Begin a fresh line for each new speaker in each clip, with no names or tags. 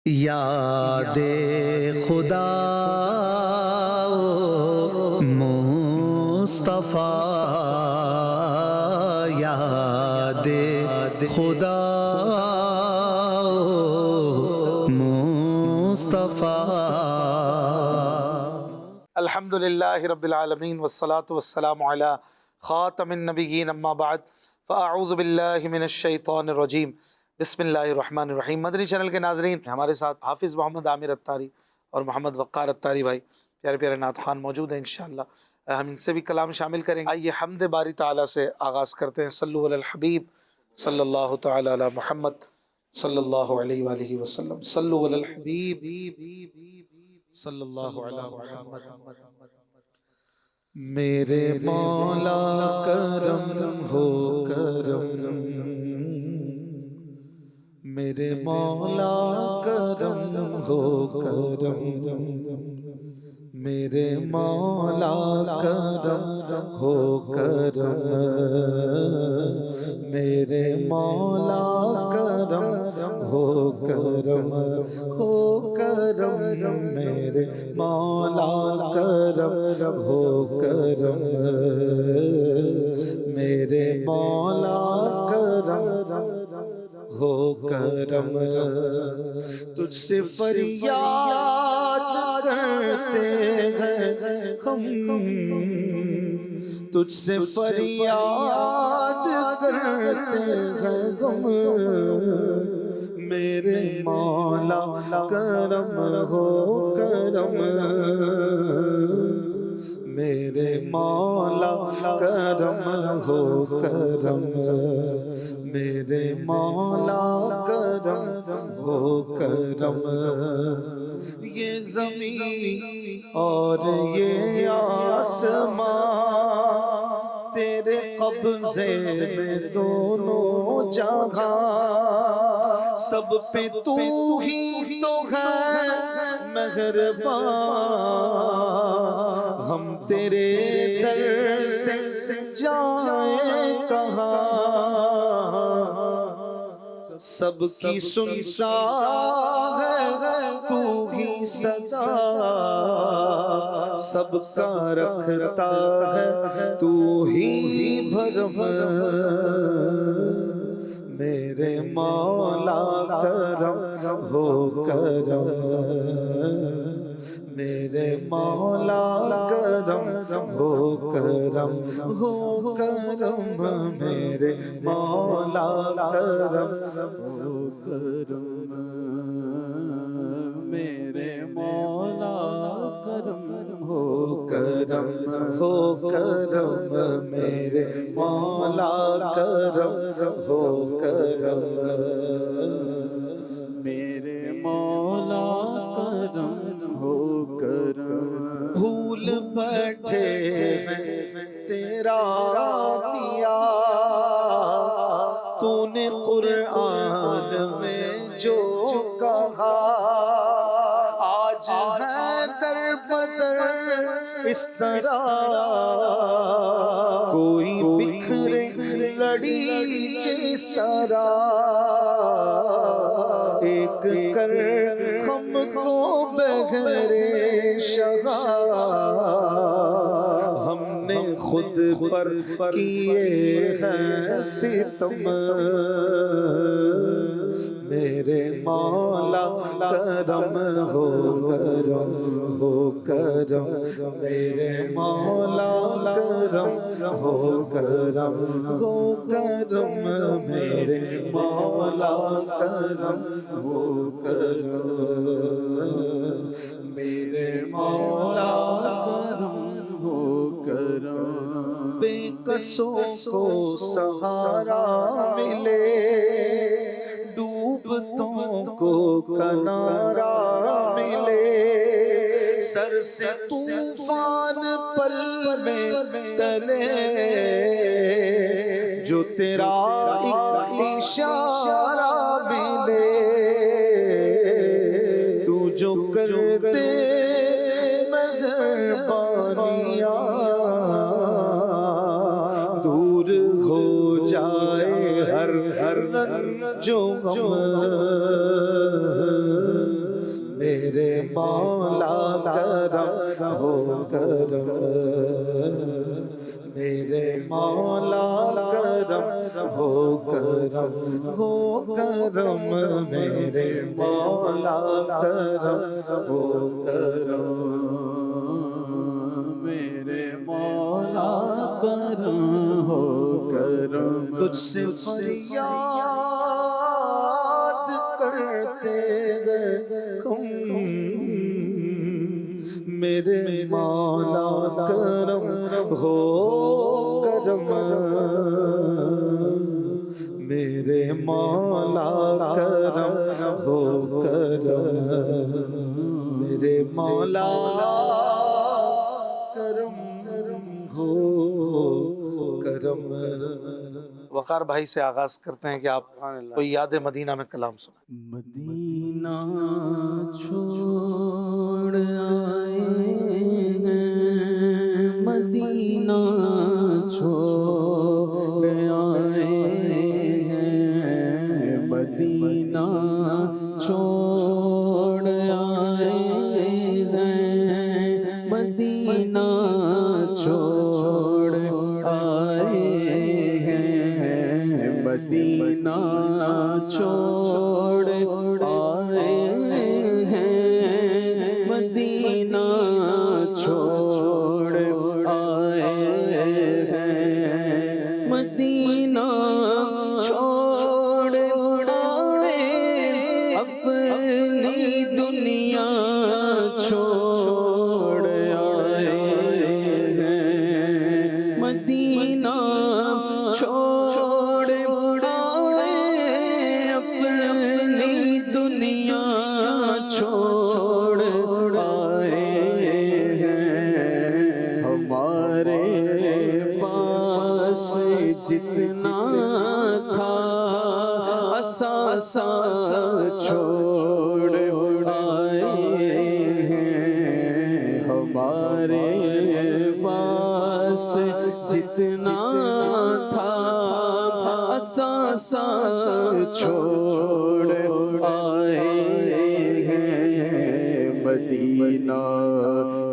یاد خدا مصطفیٰ، یاد خدا مصطفیٰ۔
الحمدللہ رب العالمین والصلاة والسلام علی خاتم النبیین، اما بعد فاعوذ باللہ من الشیطان الرجیم، بسم اللہ الرحمن الرحیم۔ مدنی چینل کے ناظرین، ہمارے ساتھ حافظ محمد عامر اتاری اور محمد وقار اتاری بھائی، پیارے پیارے نعت خوان موجود ہیں انشاءاللہ۔ ہم ان سے بھی کلام شامل کریں گے۔ آئیے حمد باری تعالیٰ سے آغاز کرتے ہیں۔ صلو علی الحبیب صلی اللہ تعالی علی محمد صلی اللہ علیہ وآلہ وسلم۔ صلو علی الحبیب صلی اللہ علیہ محمد۔
میرے مولا کرم ہو کرم، میرے مولا کرم ہو کرم، میرے مولا کرم ہو کرم، میرے مولا کرم ہو کرم ہو کرم، میرے مولا کرم ہو کرم، میرے مولا کرم ہو کرم۔ تجھ سے فریاد کرتے ہیں ہم، تجھ سے فریاد کرتے ہیں ہم، میرے مولا کرم ہو کرم، میرے مولا کرم ہو کرم، میرے مولا کرم ہو کرم۔ یہ زمین اور یہ آسمان تیرے قبضے میں دونوں جگہ، سب پہ تو ہی تو ہے مہربان، ہم تیرے در سے جائیں کہاں، سب کی سنتا ہے تو ہی صدا، سب کا رکھتا ہے تو ہی بھرم، میرے مولا کرم ہو کرم، میرے مولا کرم ہو کرم ہو کرم، میرے مولا کرم ہو کرم، میرے مولا کرم ہو کرم ہو کرم، میرے مولا کرم ہو کرم، میرے مولا کرم ہو کرم۔ بھول بیٹھے ہیں تیرا دیا تو نے قرآن میں جو کہا، آج ہے در بدر اس طرح کوئی بکھرے لڑی جس طرح، ایک کر ہم کو بغیر شہا، ہم نے خود پر کیے ہیں ستم، میرے مولا کرم ہو کرم ہو کرم، میرے مولا کرم ہو کرم ہو کرم، میرے مولا کرم ہو کرم، میرے مولا کرم ہو کرم۔ بے قصوں کو سہارا ملے، ڈوبتوں کو کنارہ ملے، سر سے طوفان پل میں ٹلے، جو تیرا ایک اشارہ ملے، تو جو کر دے مہربانیاں، دور ہو جائے ہر جو غم مولا کرم ہو کرم، میرے مولا کرم ہو کرم ہو کرم، میرے مولا کرم ہو کرم، میرے مولا کرم ہو کرم، تجھ سے فریاد کرتے گئے ہم، میرے مولا کرم ہو کرم، میرے مولا کرم ہو کرم، میرے مولا کرم ہو کرم۔
وقار بھائی سے آغاز کرتے ہیں کہ آپ کوئی یاد مدینہ میں کلام سنائیں۔
مدینہ چھوڑ آئے ہیں، مدینہ چھوڑ آئے ہیں، مدینہ چھوڑ آئے ہیں، مدینہ چھوڑ آئے ہیں، مدینہ چھوڑ آئے ہیں، مدینہ چھوڑ آئے ہیں، مدینہ چھوڑ آئے، اپنی دنیا چھوڑ آئے ہیں، مدینہ چھوڑ آئے، اپنی دنیا چھوڑ آئے ہیں، ہمارے پاس جتنا تھا اثاثہ چھوڑ آئے ہیں، ہمارے پاس جتنا تھا اثاثہ چھوڑ آئے ہیں، مدینہ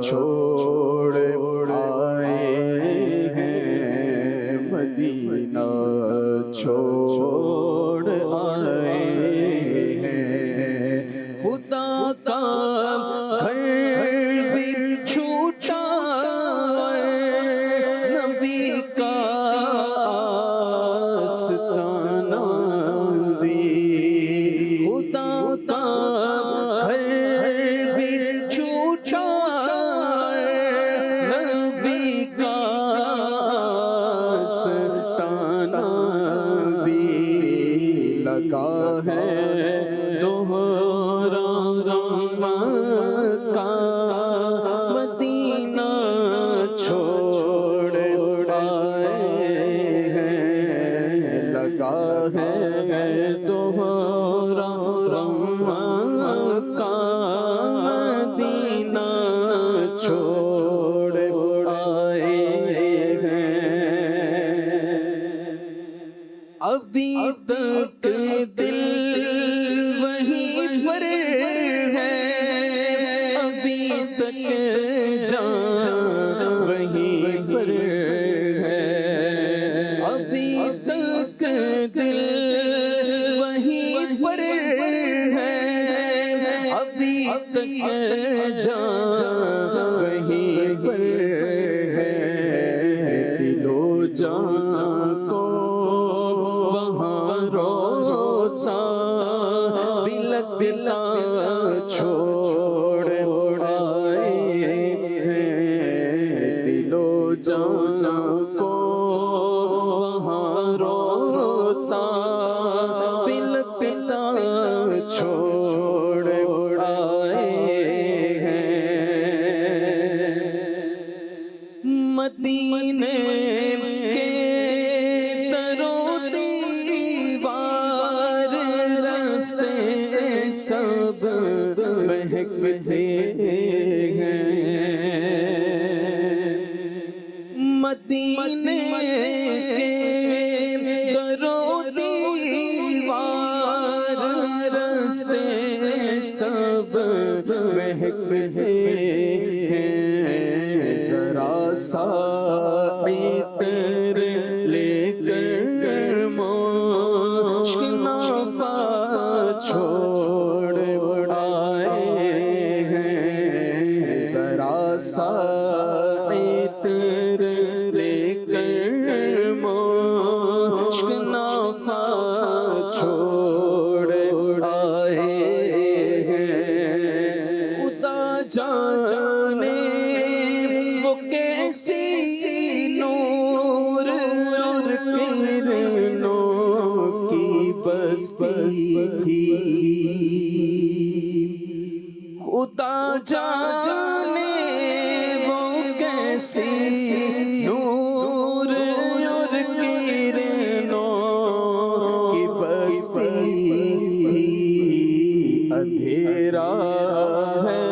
چھوڑ آئے ہیں، مدینہ چھوڑ آئے ہیں، خدا کا گھر بھی چھوٹا نبی کا آستانہ بھی، خدا کا گھر بھی چھوٹا نبی کا آستانہ بھی، لگا ہے دوہرا غم کا، مدینہ چھوڑ آئے ہیں، لگا ہے دوہرا غم کا، مدینہ چھوڑ آئے ہیں، ابھی تک دل وہیں پر ہے، ابھی تک جان وہیں پر ہے، ابھی تک دل وہیں پر ہے، ابھی تک جان وہیں پر ہے، دل و جان کو وہاں روتا بلک بلا چھوڑ آئے ہیں، دل و جان کو وہاں روتا بلک بلا چھوڑ آئے ہیں، مدینے کے درو دیوار راستے سب مہکتے ہیں، مدینے کے درو دیوار راستے سب
سب مہکتے ہیں، ذرا سا عطر لے کر مشک نافہ چھوڑ آئے ہیں، ذرا سا عطر لے کر مشک نافہ چھوڑ آئے ہیں، خدا جانے وہ کیسی نور اور کرنوں کی بستی تھی، خدا جانے وہ کیسی نور اور کرنوں کی بستی تھی، اندھیرا ہے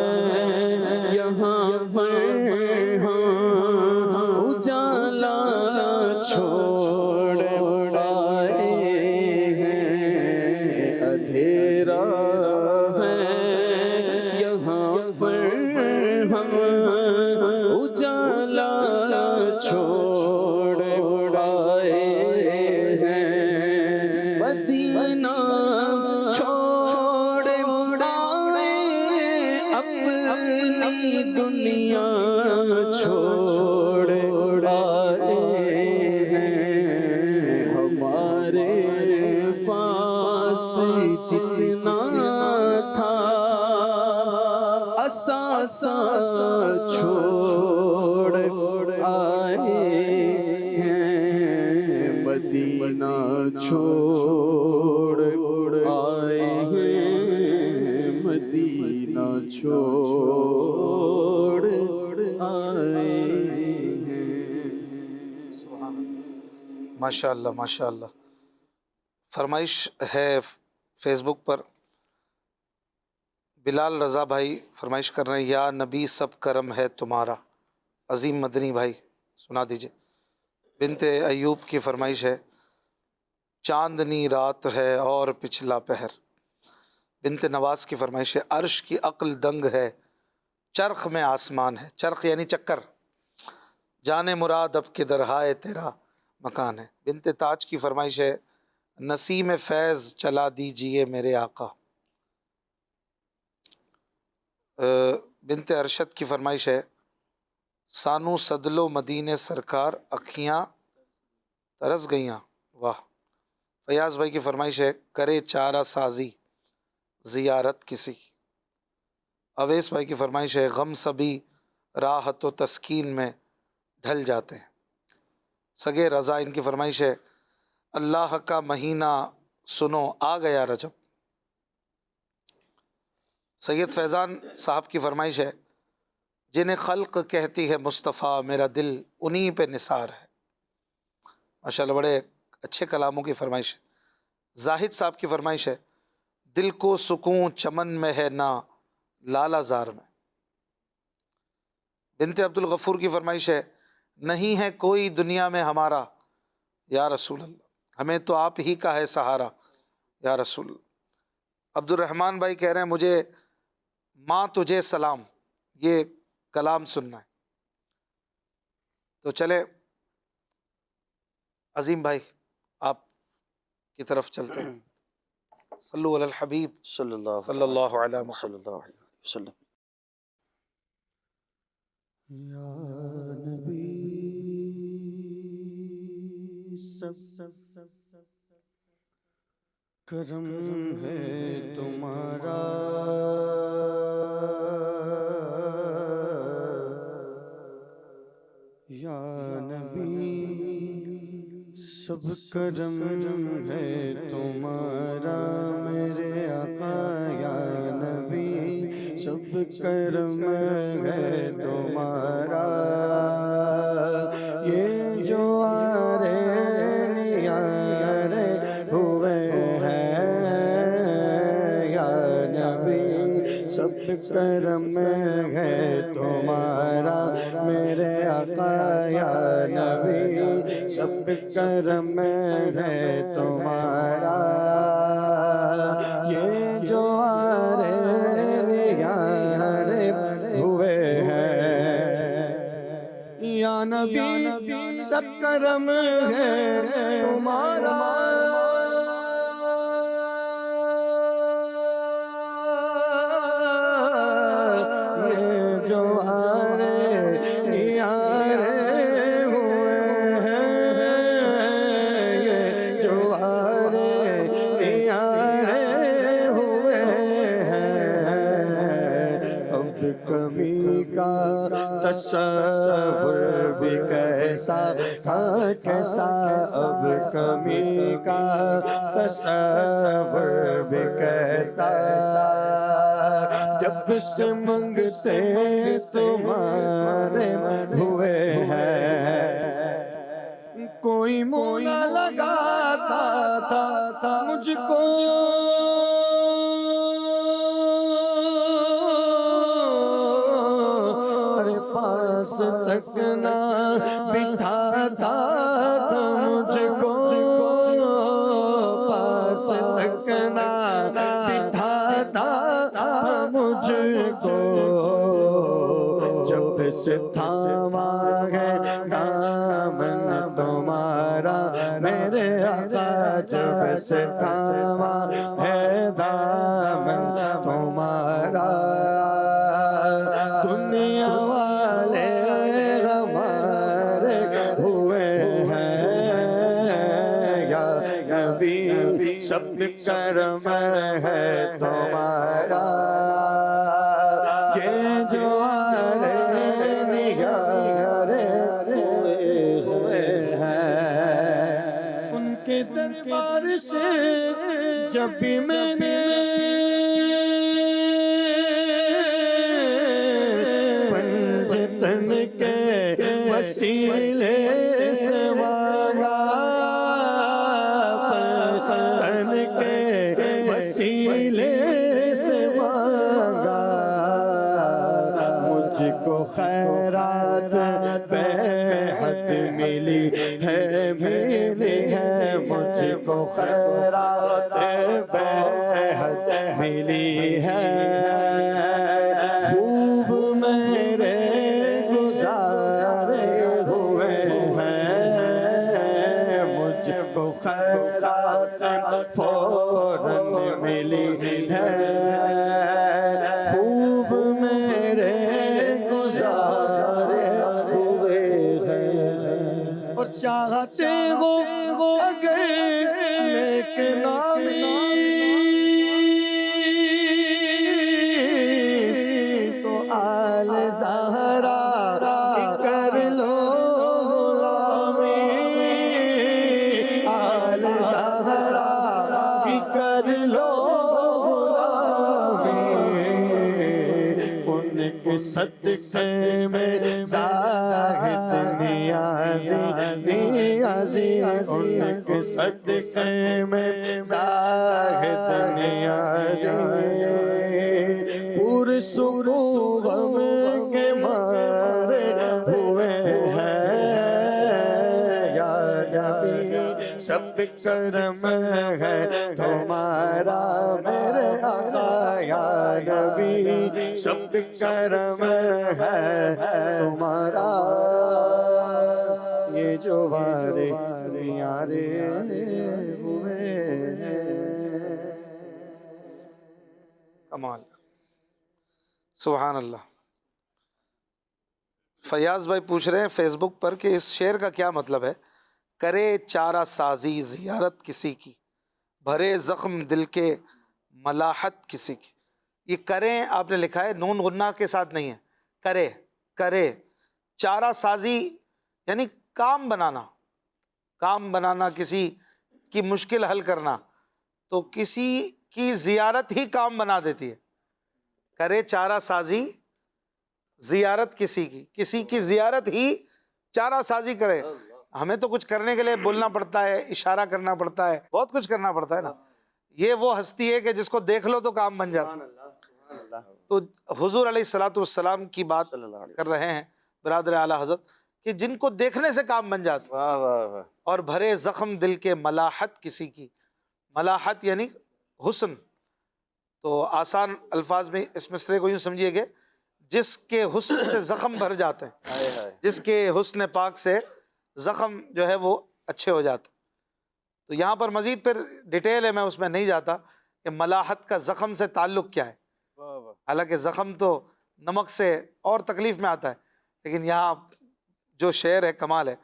یہاں پر اجالا چھوڑ آئے ہیں، اندھیرا ہے یہاں پر اجالا چھوڑ آئے ہیں، مدینہ چھوڑ آئے اپنی دنیا چھوڑ آئے ہیں، ہمارے پاس جتنا تھا اثاثہ چھوڑ آئے ہیں، مدینہ چھوڑ آئے ہیں، مدینہ چھوڑ آئے ہیں۔
ماشاء اللہ ماشاء اللہ۔ فرمائش ہے فیس بک پر، بلال رضا بھائی فرمائش کر رہے ہیں، یا نبی سب کرم ہے تمہارا۔ عظیم مدنی بھائی سنا دیجئے۔ بنت ایوب کی فرمائش ہے، چاندنی رات ہے اور پچھلا پہر۔ بنت نواز کی فرمائش ہے، عرش کی عقل دنگ ہے چرخ میں آسمان ہے۔ چرخ یعنی چکر۔ جانے مراد اب کے درہائے تیرا مکان ہے۔ بنت تاج کی فرمائش ہے، نسیم فیض چلا دیجئے میرے آقا۔ بنت ارشد کی فرمائش ہے، سانو صدلو مدینے سرکار اکھیاں ترس گئیاں۔ واہ۔ فیاض بھائی کی فرمائش ہے، کرے چارہ سازی زیارت کسی کی۔ اویس بھائی کی فرمائش ہے، غم سبھی راحت و تسکین میں ڈھل جاتے ہیں۔ سگے رضا ان کی فرمائش ہے، اللہ کا مہینہ سنو آ گیا رجب۔ سید فیضان صاحب کی فرمائش ہے، جنہیں خلق کہتی ہے مصطفیٰ میرا دل انہی پہ نثار ہے۔ ماشاءاللہ بڑے اچھے کلاموں کی فرمائش ہے۔ زاہد صاحب کی فرمائش ہے، دل کو سکون چمن میں ہے نہ لالا زار میں۔ بنت عبد الغفور کی فرمائش ہے، نہیں ہے کوئی دنیا میں ہمارا یا رسول اللہ، ہمیں تو آپ ہی کا ہے سہارا یا رسول اللہ۔ عبد الرحمن بھائی کہہ رہے ہیں، مجھے ماں تجھے سلام، یہ کلام سننا ہے۔ تو چلے عظیم بھائی آپ کی طرف چلتے ہیں۔ صلو علی الحبیب
صلی اللہ
علیہ وسلم۔
صلی اللہ علیہ وسلم۔ یا نبی سب کرم ہے تمہارا، یا نبی سب کرم ہے تمہارا، میرے آقا یا نبی سب کرم ہے تمہارا، یہ جو آرے نیارے ہوئے ہیں یا نبی سب کرم ہے تمہارا، میرے آقا یا نبی سب کرم ہے تمہارا، یہ جو آرے
نبی سب کرم ہے تمہارا، یہ جو آرے نیارے ہوئے ہیں، یہ جو آرے نیارے ہوئے ہیں، اب کمی کا تصور بھی کیسا تھا کیسا، اب کمی کا تصور بھی کیسا، جب سے منگتے تمہارے ہوئے ہیں، کوئی مولا لگاتا تھا مجھ کو، پاس تک نہ بٹھاتا تھا مجھ کو، پاس تک نہ بٹھاتا تھا مجھ کو، جب سے تھاما ہے دامن تمہارا میرے آقا، جب سے تھاما ہے دامن تمہارا، دنیا والے ہمارے ہوئے ہیں، یا نبی سب کرم ہے تمہارا، یہ جو آرے نیارے ہوئے ہیں، ان کے دربار سے جب بھی میں نے پنجتن کے وسیلے سے مانگا، پنجتن کے وسیلے سے مانگا، مجھ کو خیرات بے حد ملی ہے، ملی ہے، مجھ کو خیرات بے حد ملی ہے، خوب میرے گزارے ہوئے ہیں، مجھ کو خیرات فوراً ملی ہے، خوب میرے گزارے ہوئے ہیں، اور چاہتے ہو اگر نیک نامی تو آل زہرا کر لو غلامی، آل زہرا کی کر لو غلامی، ان کے صدقے میں زاہد نیازی، نیازی، ان کے صدقے میں زاہد نیازی، پور سکو غم کے مارے ہوئے ہیں، یا نبی سب کرم ہے تمہارا میرے آقا، یا نبی سب کرم ہے تمہارا، یہ جو وارے نیارے ہوئے ہیں،
کمال، سبحان اللہ۔ فیاض بھائی پوچھ رہے ہیں فیس بک پر کہ اس شعر کا کیا مطلب ہے، کرے چارہ سازی زیارت کسی کی، بھرے زخم دل کے ملاحت کسی کی، یہ کریں آپ نے لکھا ہے نون غنہ کے ساتھ نہیں ہے، کرے، کرے، چارہ سازی یعنی کام بنانا، کام بنانا، کسی کی مشکل حل کرنا، تو کسی کی زیارت ہی کام بنا دیتی ہے، کرے چارہ سازی زیارت کسی کی زیارت ہی چارہ سازی کرے، ہمیں تو کچھ کرنے کے لیے بولنا پڑتا ہے، اشارہ کرنا پڑتا ہے، بہت کچھ کرنا پڑتا ہے نا، یہ وہ ہستی ہے کہ جس کو دیکھ لو تو کام بن جاتا۔ تو حضور علیہ الصلوۃ والسلام کی بات کر رہے ہیں برادر اعلیٰ حضرت کہ جن کو دیکھنے سے کام بن جاتا، اور بھرے زخم دل کے ملاحت کسی کی، ملاحت یعنی حسن، تو آسان الفاظ میں اس مصرے کو یوں سمجھیے کہ جس کے حسن سے زخم بھر جاتے ہیں، جس کے حسن پاک سے زخم جو ہے وہ اچھے ہو جاتے ہیں۔ تو یہاں پر مزید پھر ڈیٹیل ہے، میں اس میں نہیں جاتا کہ ملاحت کا زخم سے تعلق کیا ہے، حالانکہ زخم تو نمک سے اور تکلیف میں آتا ہے، لیکن یہاں جو شعر ہے کمال ہے۔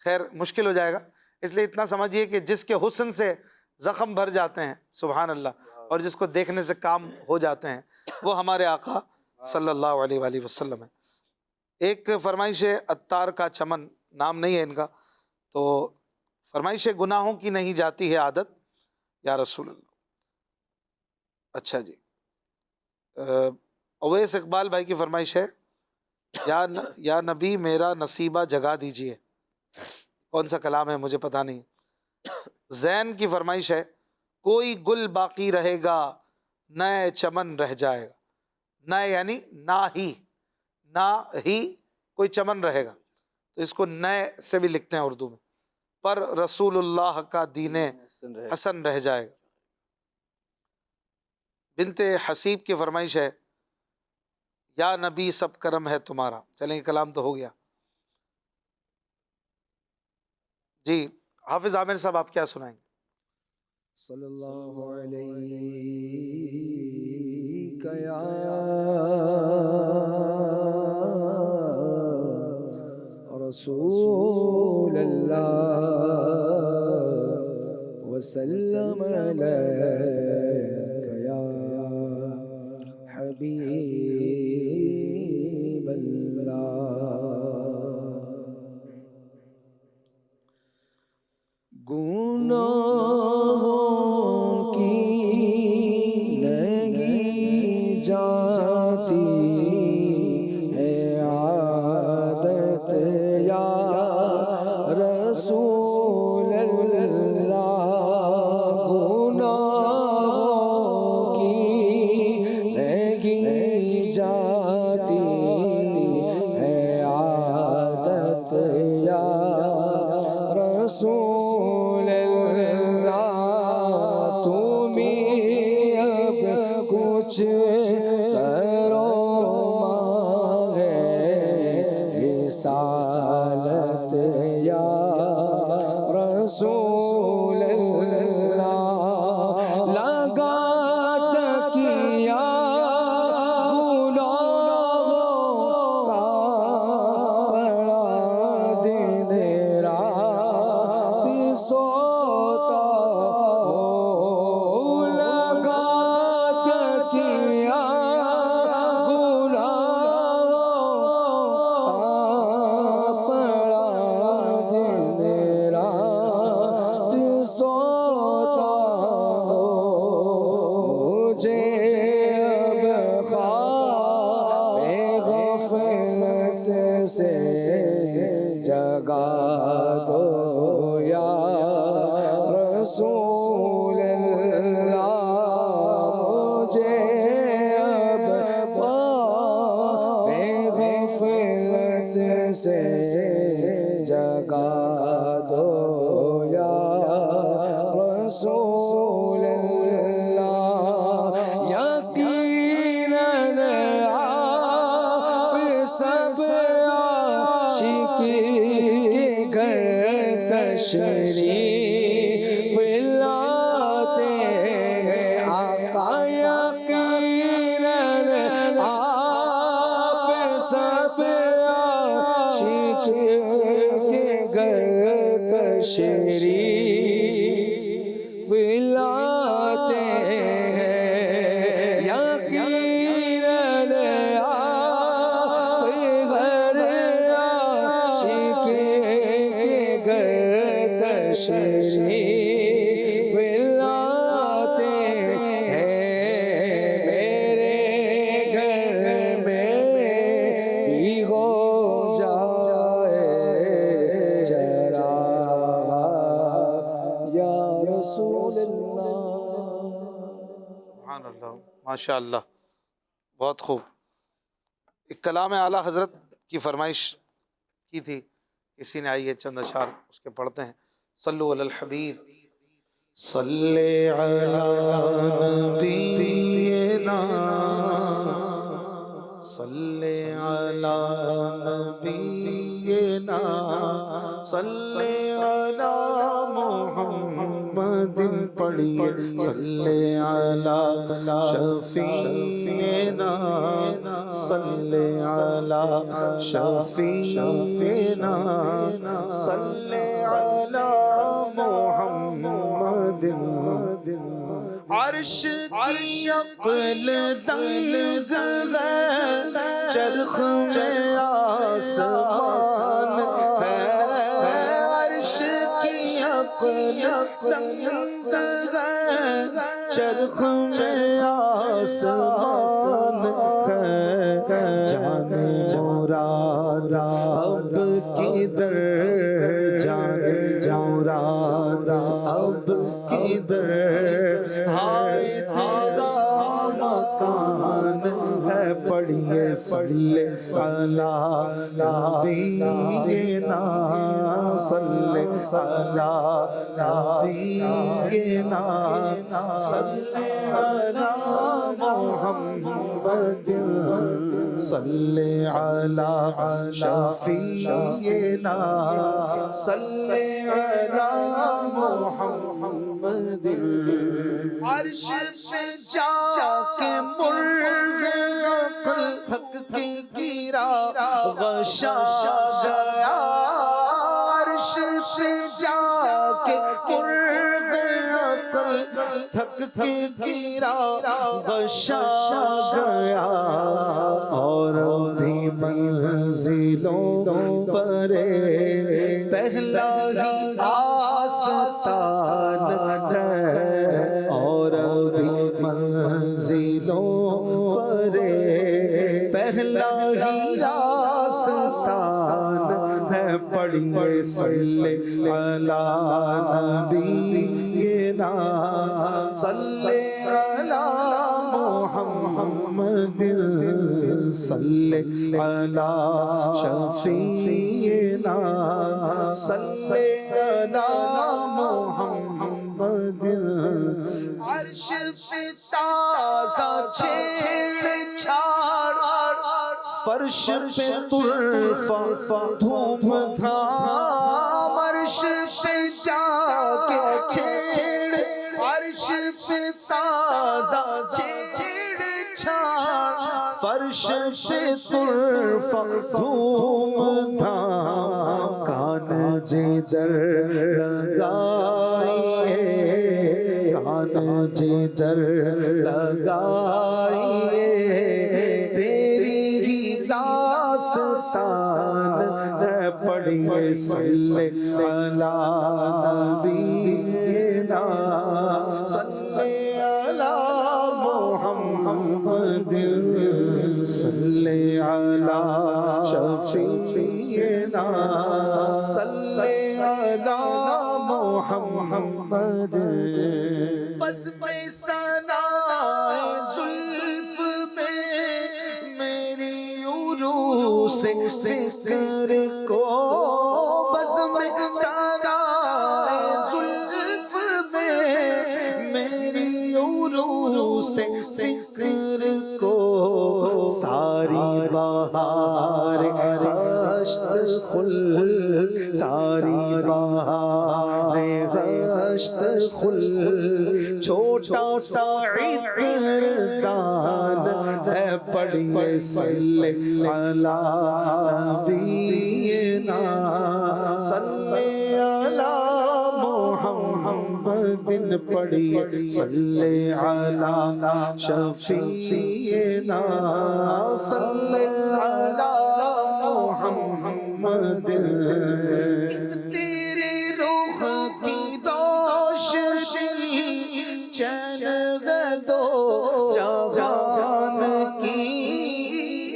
خیر مشکل ہو جائے گا، اس لیے اتنا سمجھیے کہ جس کے حسن سے زخم بھر جاتے ہیں، سبحان اللہ، اور جس کو دیکھنے سے کام ہو جاتے ہیں، وہ ہمارے آقا صلی اللہ علیہ وآلہ وسلم ہے۔ ایک فرمائش ہے عطار کا چمن، نام نہیں ہے ان کا، تو فرمائش ہے گناہوں کی نہیں جاتی ہے عادت یا رسول اللہ۔ اچھا جی، اویس اقبال بھائی کی فرمائش ہے یا نبی میرا نصیبہ جگا دیجئے، کون سا کلام ہے مجھے پتہ نہیں۔ زین کی فرمائش ہے کوئی گل باقی رہے گا نئے چمن رہ جائے گا، نئے یعنی نہ ہی کوئی چمن رہے گا، تو اس کو نئے سے بھی لکھتے ہیں اردو میں، پر رسول اللہ کا دین حسن رہ جائے گا۔ بنت حسیب کی فرمائش ہے یا نبی سب کرم ہے تمہارا۔ چلیں یہ کلام تو ہو گیا جی۔ حافظ عامر صاحب آپ کیا سنائیں گے؟
صلی اللہ علیہ یا رسول اللہ وسلم علیک یا حبیب اللہ۔ گناہوں کی نہیں جاتی ہے عادت یا رسول اللہ، گناہوں کی نہیں جاتی ہے عادت یا رسول اللہ، تم اب کچھ کرو مانگے رسالت یا رسول اللہ، لگا تکیہ گناہوں کا پڑا دن رات سوتا ہو، لگا تکیہ گناہوں کا پڑا دن رات سوتا ہو، مجھے اب خواب غفلت سے جگا دو یا رسول اللہ، مجھے اب خواب غفلت سے جگا دو یا رسول اللہ، یقیناً آپ سب عاشقی گھر تشریف لاتے ہیں آقا، یقیناً آپ سب عاشق کے گھر تشریف لاتے ہیں، یقیناً آپ گھر عاشق کے گھر تشریف لاتے ہیں، میرے گھر میں بھی ہو جائے چراغ یا رسول اللہ۔
سبحان اللہ، ماشاء اللہ، بہت خوب۔ ایک کلام اعلیٰ حضرت کی فرمائش کی تھی کسی نے، آئیے چند اشعار اس کے پڑھتے ہیں۔ صلو علی الحبیب،
صلی علی نبینا صلی علی نبینا صلی علی محمد پڑھیے صلی علی شفیعنا صلی علی شفیعنا صلی علی محمد عرش کی عقل دنگ ہے چرخ میں آسمان ہے عرش کی عقل دنگ ہے چرخ میں آسمان ہے جانے مراد اب کدھر جانے مراد اب کدھر ہائے تیرا مکان ہے پڑھیے صلی علی نبینا صلی علی نبینا صلی علی محمد صلی علی شفیعنا صلی علی محمد عرش پہ جا کے مرغ عقل تھک کے گرا غشا گیا عرش پہ جا کے مرغ عقل تھک کے گرا غشا گیا اور بھی منزلوں پر پہلا ہی آستان ہے اور بھی منزلوں پر پہلا ہی آستان ہے پڑھیے صلی علی نبینا صلی علی محمد صلی علی شفیعنا صلی علی محمد عرش پہ تازہ چھیڑ چھاڑ فرش پہ طرفہ دھوم دھام عرش پہ جا کے چھیڑ عرش پہ تازہ چھیڑ چھاڑ فرش پہ طرفہ دھوم دھام کان جدھر لگائیے کان جدھر لگائیے تیری ہی داستان ہے پڑھیے صلی علی نبینا صلی علی محمد صلی علی شفیعنا صلی علی محمد بس میں ثنائے زلف میں میری عروس فکر کو بس میں ثنائے زلف میں میری عروس فکر کو ساری بہار ہشت خل ساری بہار ہشت خل چھوٹا سا عطر دان ہے پڑھیے صلی علی نبینا صلی علی محمد پڑھیے صلی علی شفیعنا صلی علی محمد تیرے رخ کی روشنی چین دو جہان کی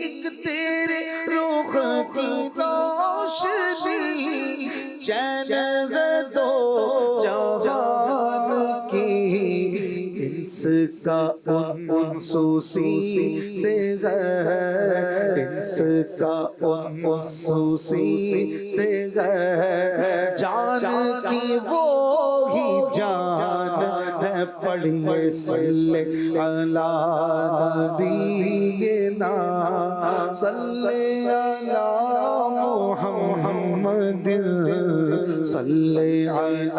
ایک تیرے رخ کی روشنی چین دو جہان کی انس کا انسوسی سے انس کا انسوسی سے جان کی وہ ہی جان ہے پڑھیے صلی علی نبینا صلی علی محمد صلی علی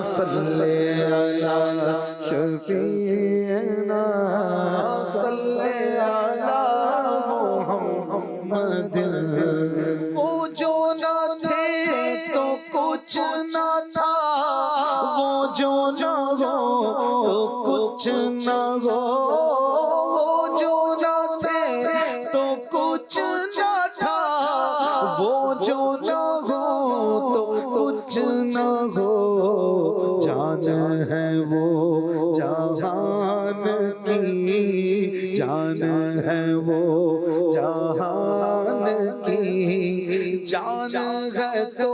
صلی علی شفیعنا صلی علی محمد وہ جو نہ تھے تو کچھ نہ تھا وہ جو نہ ہو تو کچھ نہ ہو وہ جو نہ تھے تو کچھ نہ تھا وہ جو نہ ہو تو کچھ نہ ہو جان ہے وہ جہان کی جان ہے وہ جہان کی جان ہے تو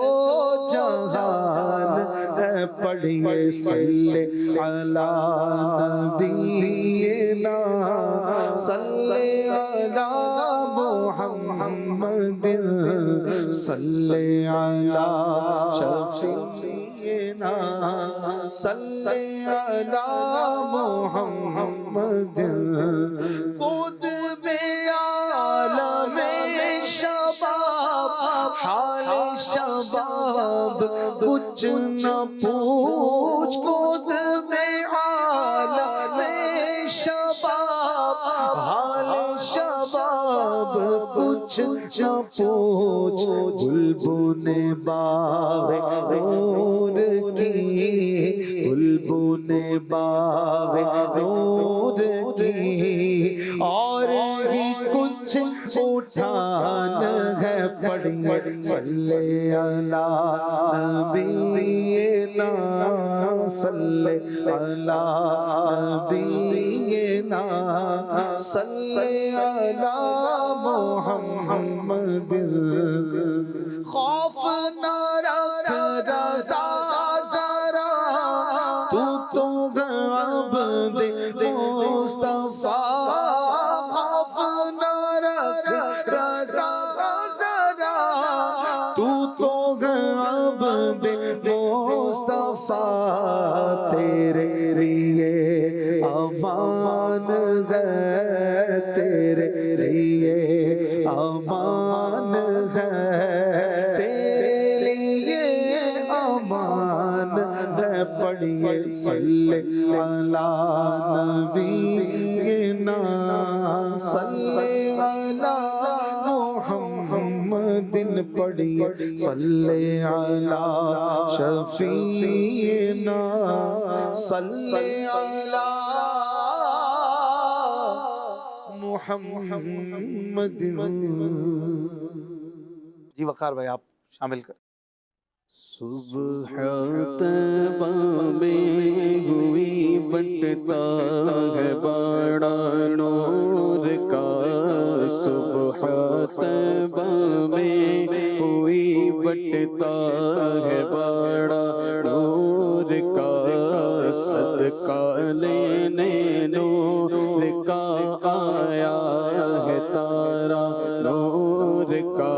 جہان ہے پڑھیے صلی علی نبینا صلی علی محمد صلی علی شفیعنا صلی علی محمد قطب عالم شباب حال شباب کچھ نہ پوچھ قطب عالم شباب حال شباب کچھ نہ پوچھ بلبل باغ نور کی بلبل باغ نور کی اور ہی کچھ اٹھان ہے پڑھیے صلی علی نبینا صلی علی نبینا صلی علی محمد خوف نہ رکھ رضا ذرا تو عبد مصطفیٰ خوف نہ رکھ رضا ذرا تو عبد مصطفیٰ تیرے لیے امان ہے تیرے لیے امان ہے تیرے لیے امان ہے پڑھیے صلی علی نبینا صلی علی محمد پڑھیے صلی علی شفیعنا صلی علی محمد
جی وقار بھائی آپ شامل کر
صبح طیبہ میں ہوئی بٹتا ہے بڑا نور کا صبح طیبہ میں ہوئی بٹتا ہے بڑا نور کا صدقہ لینے نور کا آیا ہے تارا نور کا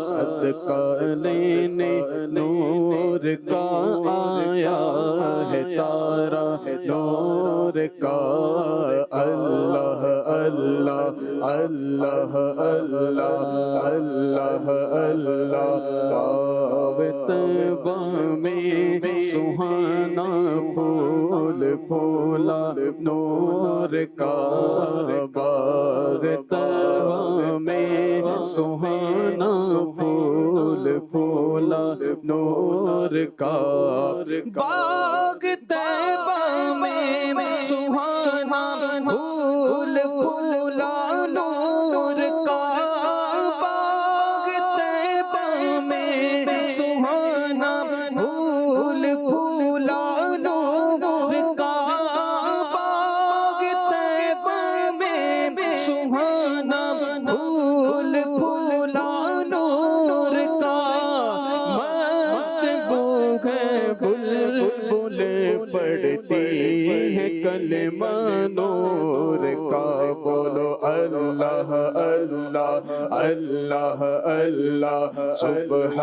صدقہ لینے نور کا آیا ہے تارا نور کا اللہ اللہ اللہ اللہ اللہ اللہ باغ طیبہ میں سہانا پھول پھولا نور کا باغ طیبہ میں سہانا پھول پھولا نور کا باغ طیبہ میں سہانا پھول پھولا نور کا باغ طیبہ میں سہانا پھول پھولا نور کا باغ طیبہ میں سہانا پھول پھولا نور کا مست بو ہے بلبل پڑھتی ہے کلمہ نور کا بولو اللہ اللہ اللہ اللہ صبح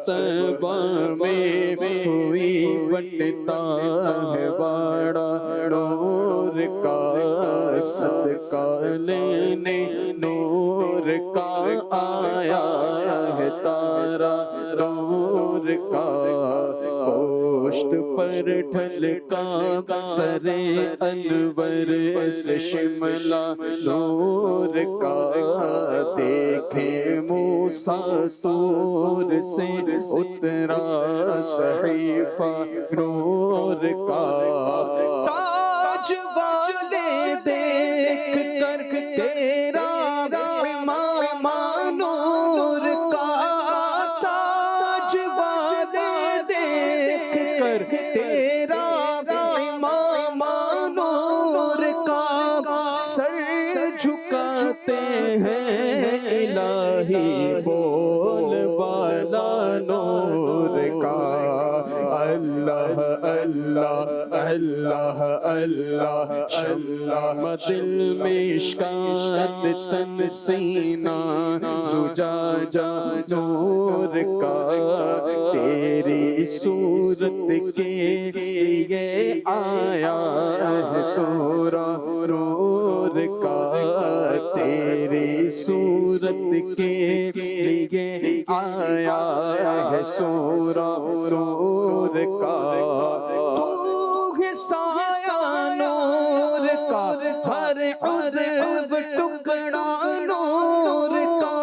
طیبہ میں ہوئی بٹتا ہے بڑا نور کا صدقہ لینے نور کا آیا ہے تارا نور کا پشت پر ڈھلکا سر انور سے شملہ نور کا دیکھے موسیٰ طور سے اترا صحیفہ نور کا تاج والے دیکھ کر تیرا امام نور کا تاج والے دیکھ کر تیرا امام نور کا سر جھکاتے ہیں الہی بول بالا نور کا اللہ اللہ اللہ اللہ اللہ دل میں اشکات تن سینہ زجاجہ نور کا تیری صورت کے لیے آیا ہے سورہ نور کا تیری صورت کے لیے آیا ہے سورہ نور کا تو ہے سایہ نور کا ہر عضو ٹکڑا نور کا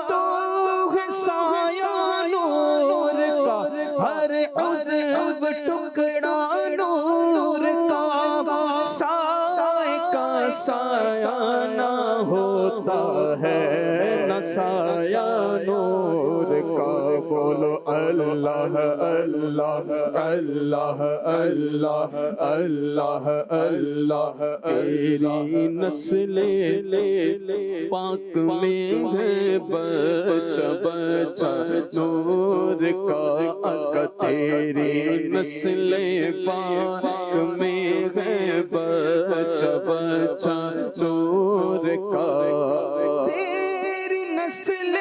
تو ہے سایہ نور کا ہر عضو ٹکڑا نور کا سائے کا سایہ نہ ہوتا ہے نہ سایہ نور کا بولو اللہ اللہ اللہ اللہ اللہ اللہ تیری نسل پاک میں ہے بچہ بچہ نور کا آقا تیری نسل پاک میں ہے بچہ بچہ نور کا تیری نسل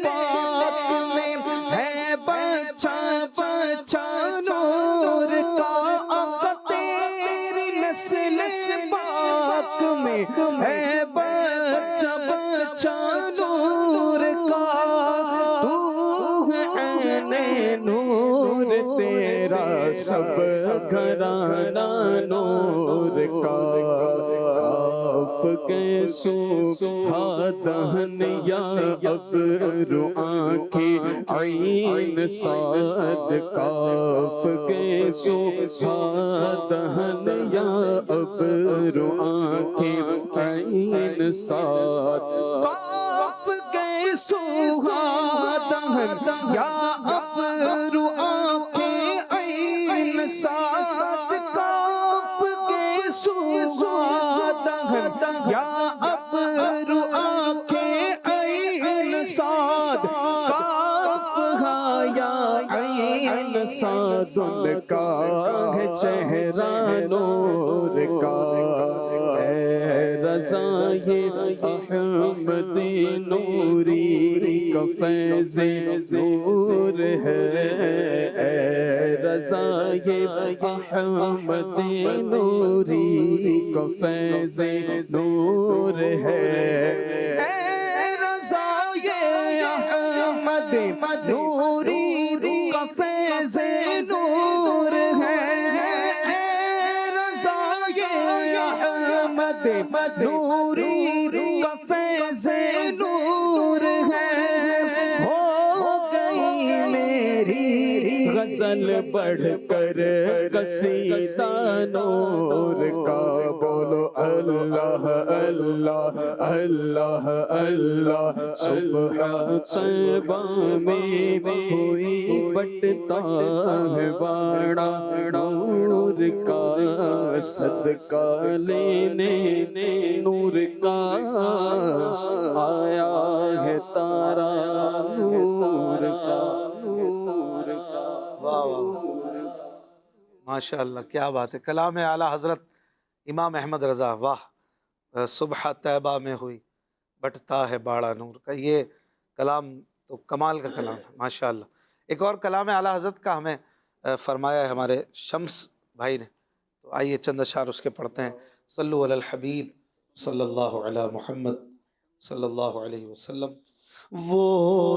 پاک میں ہے بچہ بچہ نور کا آقا تیری نسل پاک میں ہے بچہ بچہ نور کا تو ہے عین نور تیرا سب گھرانہ نور کا کے سو دہن یا ابرو آنکھیں عین صاد کاف کے سو دہن یا ابرو آنکھیں عین صاد کاف کے سو دہن یا ابرو آنکھیں عین صاد کاف کے سو یا ابرو آنکھیں عین صاد کاف ہا یا عین صاد ان کا ہے چہرہ نور کا اے رضائے احمد نوری کا فیض نور ہے اے رضائے احمد نوری کا فیض نور ہے اے رضائے احمد نوری کا فیض نور ہے اے رضائے احمد نوری کا فیض نور ہے ہو گئی میری غزل بڑھ کر قصیدہ نور کا بولو اللہ اللہ اللہ اللہ صبح طیبہ میں ہوئی بٹتا ہے بڑا نور کا صدقہ لینے نور کا آیا ہے تارا نور کا نور کا
واہ واہ ماشاء اللہ کیا بات ہے کلام اعلیٰ حضرت امام احمد رضا، واہ صبح طیبہ میں ہوئی بٹتا ہے باڑا نور کا، یہ کلام تو کمال کا کلام ہے ماشاء اللہ۔ ایک اور کلام اعلیٰ حضرت کا ہمیں فرمایا ہے ہمارے شمس بھائی نے، تو آئیے چند اشعار اس کے پڑھتے ہیں۔ صلو علی الحبیب صلی اللہ علی محمد صلی اللہ علیہ وسلم۔
وہ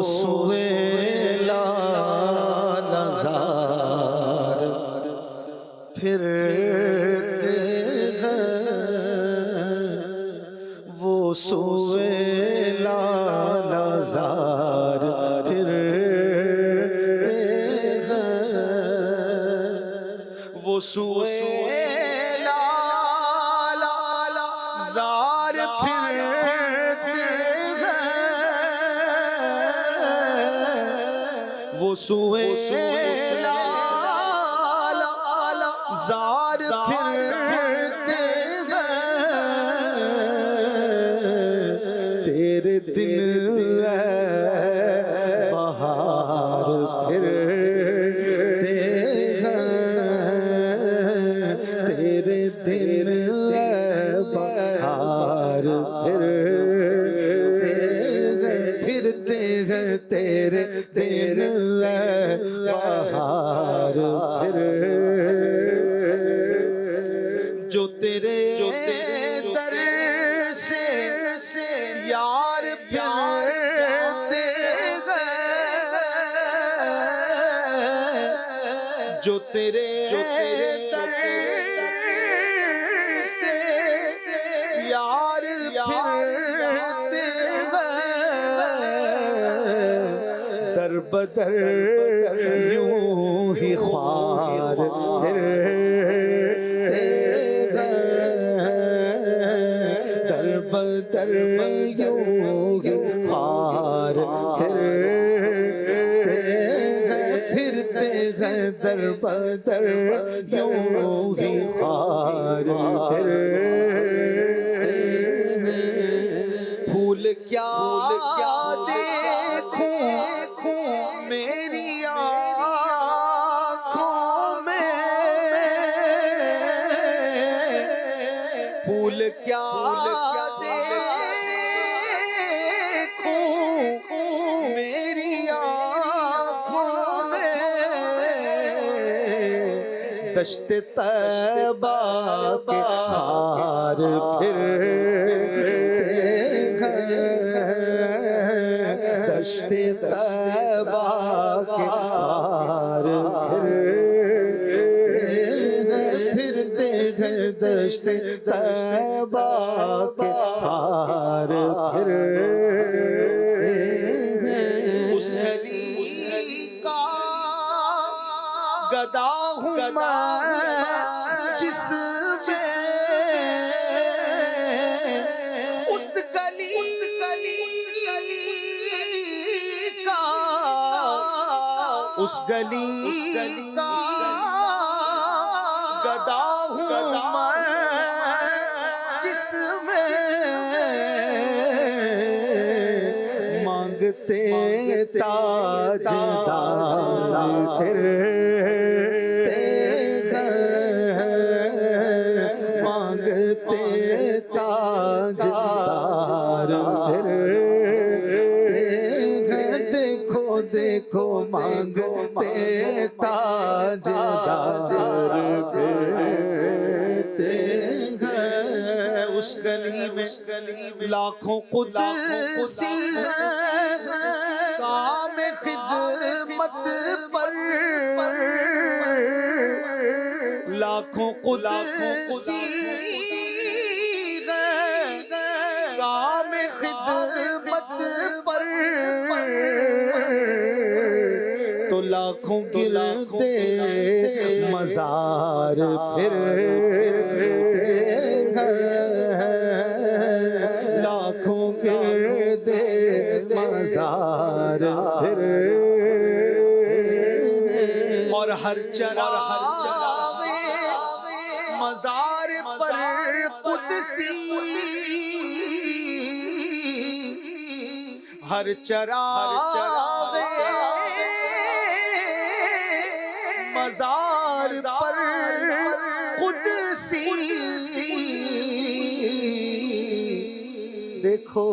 سویلا نظار پھرتے ہیں، وہ سویلا نظار پھرتے ہیں، وہ سویلا نظار پھرتے ہیں، وہ سویلا زار پھرتے ہیں، تیرے دن ہے بہار پھرتے ہیں، تیرے دن ہے بہار پھرتے ہیں، تیرے دن ہے بہار جو تیرے در سے یار پھرتے ہیں، جو تیرے در سے یار پھرتے ہیں، در بدر یوں ہی خوار پھرتے در یوں ہی خوار پھرتے ہیں، در بدر یوں ہی خوار پھول کیا دیکھوں میری آنکھوں میں، پھول کیا دشت طیبہ کے خار پھرتے ہیں، دشت طیبہ کے خار پھرتے ہیں، دشت طیبہ کے خار اس گلی کا گدا ہوں میں جس اس گلی کا گدا ہوں میں جس میں مانگتے تاجدار پھرتے ہیں، مانگتے تاجدار پھرتے ہیں، دیکھو دیکھو مانگتے تاجدار پھرتے ہیں، اس گلی میں لاکھوں قدسی کام خدمت پر، لاکھوں قدسی کام خدمت پر، تو لاکھوں گرتے مزار پھرتے ہیں، لاکھوں گرتے مزار اور ہر چراغ مزار پر قدسی، ہر چراغ مزار پر قدسی
دیکھو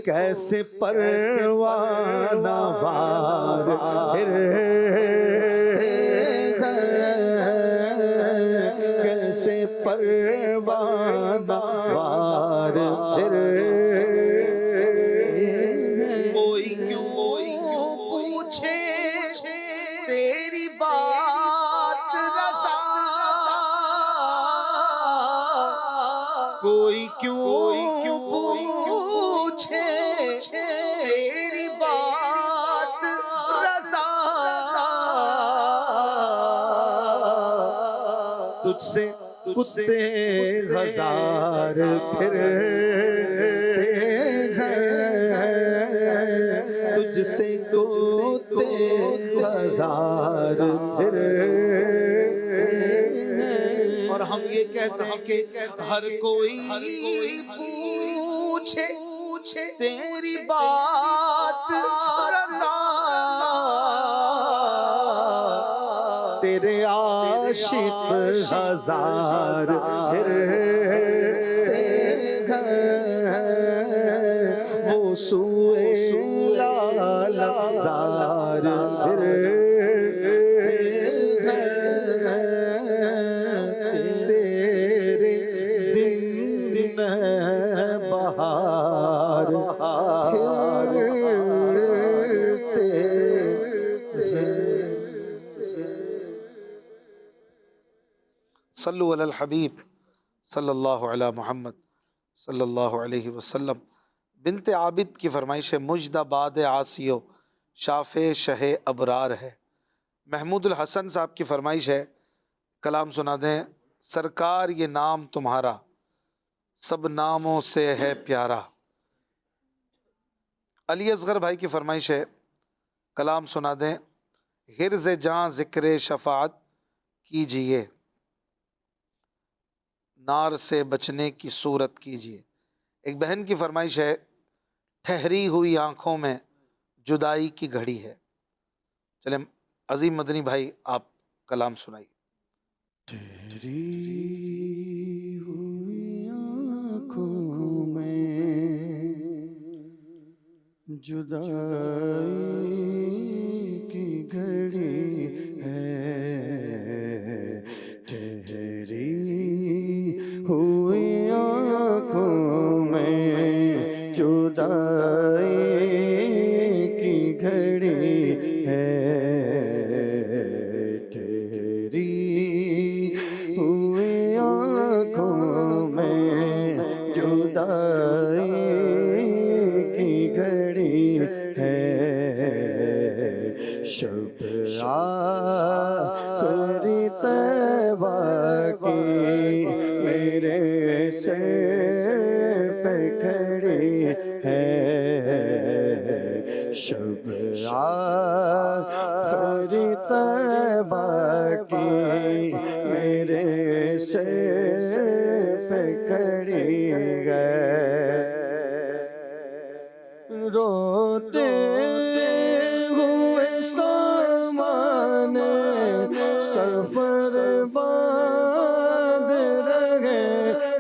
کیسے پروانہ وار پھرتے ہیں، کیسے پروانہ وار کوئی کیوں پوچھے تیری بات رضا، کوئی کیوں پوچھے تیری بات رضا، تجھ سے کتے ہزار پھرتے ہیں، تجھ سے کتے ہزار اور ہم یہ کہتے ہیں کہ ہر کوئی پوچھے تیری بات رضا، تیرے عاشق ہزار پھرتے ہیں، وہ سوئے لالا زار پھرتے ہیں، تیرے دن بہار پھرتے ہیں۔
صلو علی الحبیب صلی اللہ علی محمد صلی اللہ علیہ وسلم۔ بنت عابد کی فرمائش ہے، مجدہ باد عاصیو شاف شہ ابرار ہے۔ محمود الحسن صاحب کی فرمائش ہے، کلام سنا دیں، سرکار یہ نام تمہارا سب ناموں سے ہے پیارا۔ علی اصغر بھائی کی فرمائش ہے، کلام سنا دیں، حرز جاں ذکر شفاعت کیجئے، نار سے بچنے کی صورت کیجئے۔ ایک بہن کی فرمائش ہے، ٹھہری ہوئی آنکھوں میں جدائی کی گھڑی ہے۔ چلیں عظیم مدنی بھائی آپ کلام سنائیے۔
ٹھہری ہوئی آنکھوں میں جدائی کی گھڑی ہے، ٹھہری ہوئی آنکھوں میں جدائی کی گھڑی ہے، ٹھہری ہوئی آنکھوں میں جدائی کی گھڑی ہے، شب آخری طیبہ کی میرے سر پہ کھڑی ہے، شب آخری طیبہ کی میرے سر پہ کھڑی ہے، روتے ہوئے سامان سفر باندھ رہے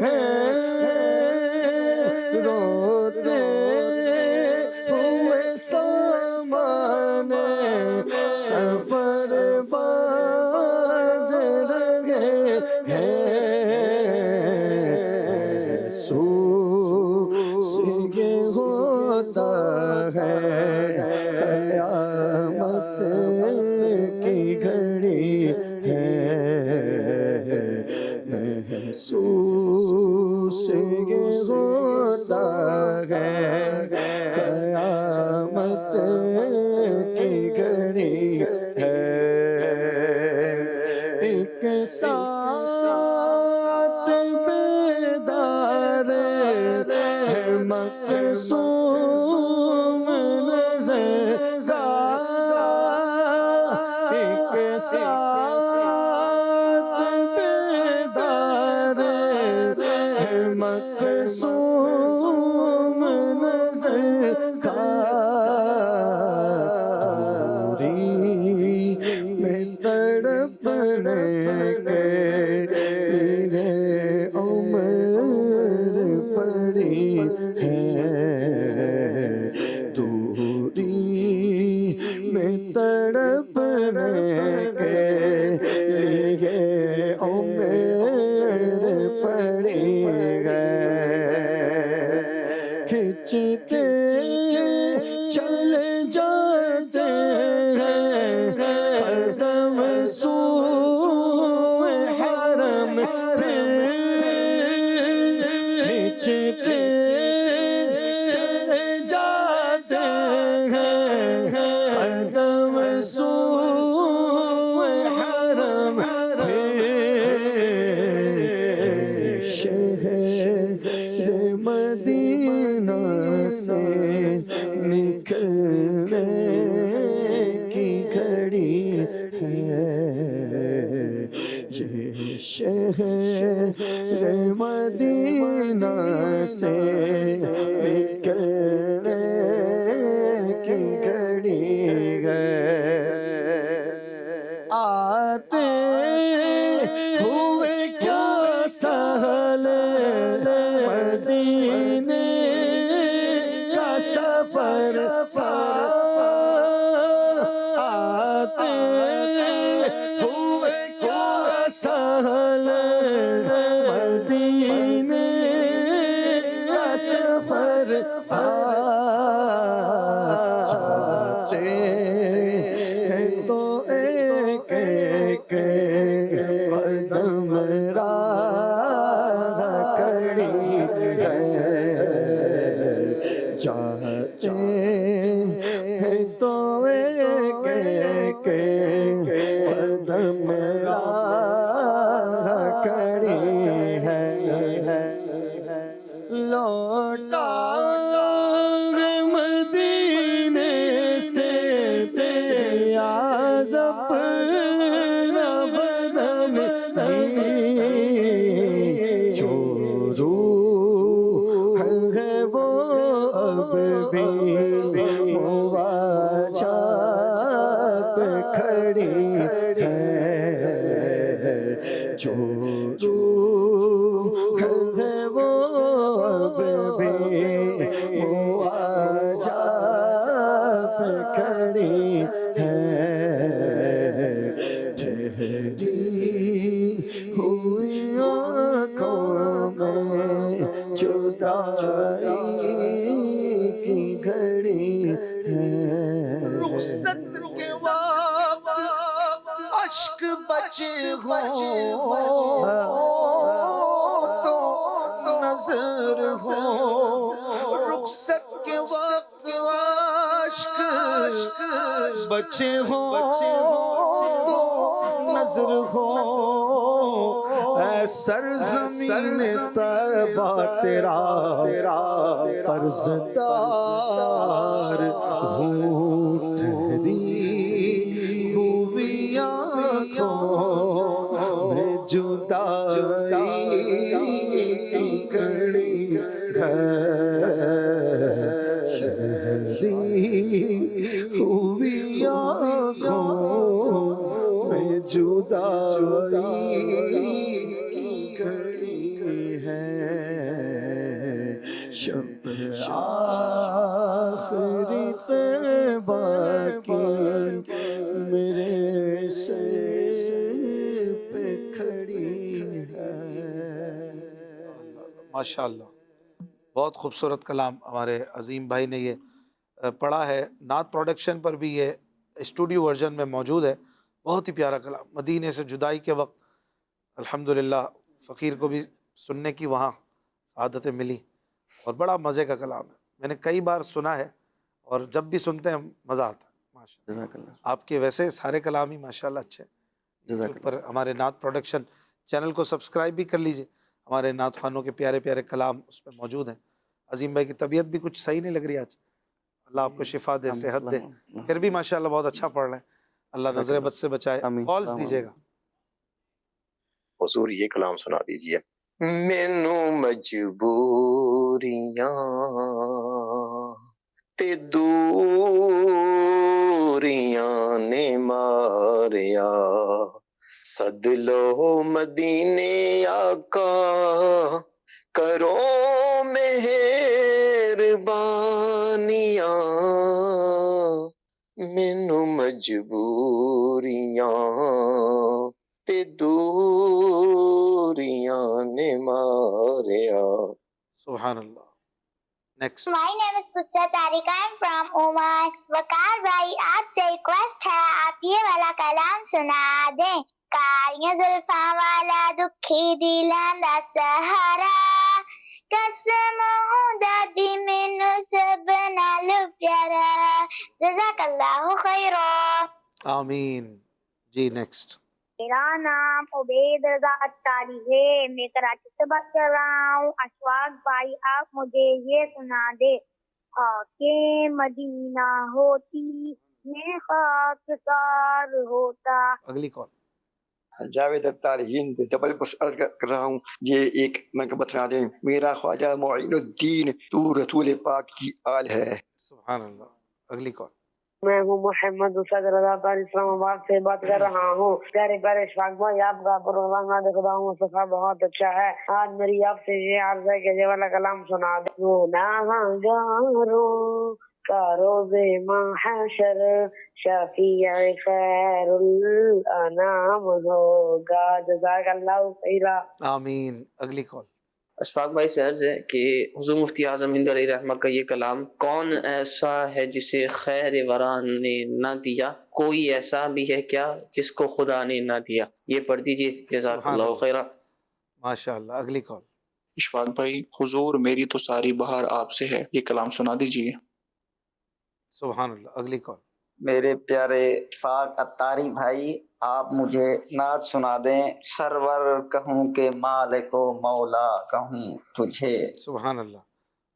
ہیں، روتے ہوئے سامان سفر باندھ رہے ہیں، سوگ ہوتا ہے قیامت کی گھڑی ہے، محسوس یہ ہوتا ہے قیامت کی گھڑی ہے، ایک ساتھ بیدار ہے مقصوم نظر، ایک ساتھ بیدار ہے مقصوم نظر، دوری میں تڑپنے کے لیے
کھچ کے چلے جاتے ہیں ہر دم سوئے حرم پہ کھچ کے چلے جاتے ہیں ہر دم سوئے حرم پہ شہر مدینہ سے نکلنے کی گھڑی ہے یہ شہر مدینہ سے نکلنے کی گھڑی ہے آتے ہوئے کیا سہل مدینے کا سفر آتے ہوئے کیا سہل مدینے کا سفر جاتے ہیں تو ایک ایک قدم راہ کھڑی ہے جاتے ہیں تو ایک ایک قدم راہ کھڑی ہے لوٹا مدینے سے آز اپنا بدن جو روح ہے وہ اب بھی مواجہ پہ کھڑی ہے جو روح ہے وہ اب بھی مواجہ پہ کھڑی ہے ٹھہری ہوئی آنکھوں میں جدائی کی گھڑی ہے
رخصت کے وقت اشک بچے ہو تو نظر ہو رخصت کے وقت اشک بچے ہو تو نظر ہو اے سرزمین طیبہ تیرا قرضدار ہوں ٹھہری ہوئی آنکھوں میں جدائی کی گھڑی ہے شہری ہوئی آنکھوں میں جدائی کی گھڑی ہے شب آخری طیبہ کی میرے سر پہ کھڑی ہے
ماشاءاللہ بہت خوبصورت کلام ہمارے عظیم بھائی نے یہ پڑھا ہے نعت پروڈکشن پر بھی یہ اسٹوڈیو ورژن میں موجود ہے بہت ہی پیارا کلام مدینے سے جدائی کے وقت الحمدللہ فقیر کو بھی سننے کی وہاں سعادتیں ملی اور بڑا مزے کا کلام ہے میں نے کئی بار سنا ہے اور جب بھی سنتے ہیں مزہ آتا ہے ماشاءاللہ
جزاک اللہ
آپ کے ویسے سارے کلام ہی ماشاءاللہ اچھے
جزاک
ہیں پر ہمارے نعت پروڈکشن چینل کو سبسکرائب بھی کر لیجئے ہمارے نعت خوانوں کے پیارے پیارے کلام اس پہ موجود ہیں عظیم بھائی کی طبیعت بھی کچھ صحیح نہیں لگ رہی آج اللہ آپ کو شفا دے صحت دے پھر بھی ماشاءاللہ بہت اچھا پڑھ رہے ہیں اللہ نظر بد سے بچائے کالز دیجیے گا
حضور یہ کلام سنا دیجئے مینو مجبوریاں تے دوریاں نے ماریا سد لو مدینے آقا کرو مہربانیاں مینو مجبوریاں تے دوریاں نے ماریا
سبحان اللہ next.
My name is Putsa Tariq. I'm from Oman. Waqar بھائی آپ سے ریکویسٹ ہے آپ یہ والا کلام سنا دیں. کالیاں زلفاں والا دکھی دلاں دا سہارا قسم دادی مینوں سب نال پیارا. جزاک اللہ خیرا.
آمین. جی نیکسٹ.
میرا نام عبید رضا اتاری ہے. میں کراچی سے بات کر رہا ہوں. اشفاق بھائی آپ مجھے یہ سنا دے. خاک مدینہ ہوتی میں خاکسار ہوتا.
اگلی کال.
جاوید اتاری ہند جبل پور عرض کر رہا ہوں. یہ ایک منقبت بتا دیں. میرا خواجہ معین الدین تو رسول پاک کی آل ہے.
سبحان اللہ. اگلی کال.
میں ہوں محمد اسد رضا طاری اسلام آباد سے بات کر رہا ہوں. پیارے پیارے اشفاق بھائی آپ کا پروگرام خدا مصطفیٰ بہت اچھا ہے. آج میری آپ سے یہ عرض ہے کہ یہ والا کلام سنا دو. گناہگاروں کا روز محشر شفیع خیر الانام ہوگا. جزاک اللہ خیرا.
آمین. اگلی کال.
اشفاق بھائی سے عرض ہے کہ حضور مفتی اعظم ہند علیہ رحمہ کا یہ کلام کون ایسا ہے جسے خیر ورا نے نہ دیا؟ کوئی ایسا بھی ہے کیا جس کو خدا نے نہ دیا؟ یہ پڑھ دیجئے. جزاک اللہ خیرا.
ماشاء اللہ. اگلی کال.
اشفاق بھائی حضور میری تو ساری بہار آپ سے ہے یہ کلام سنا دیجئے.
سبحان اللہ. اگلی کال.
میرے پیارے اشفاق اتاری بھائی آپ مجھے نعت سنا دیں. سرور کہوں کہ مالک و مولا کہوں تجھے.
سبحان اللہ.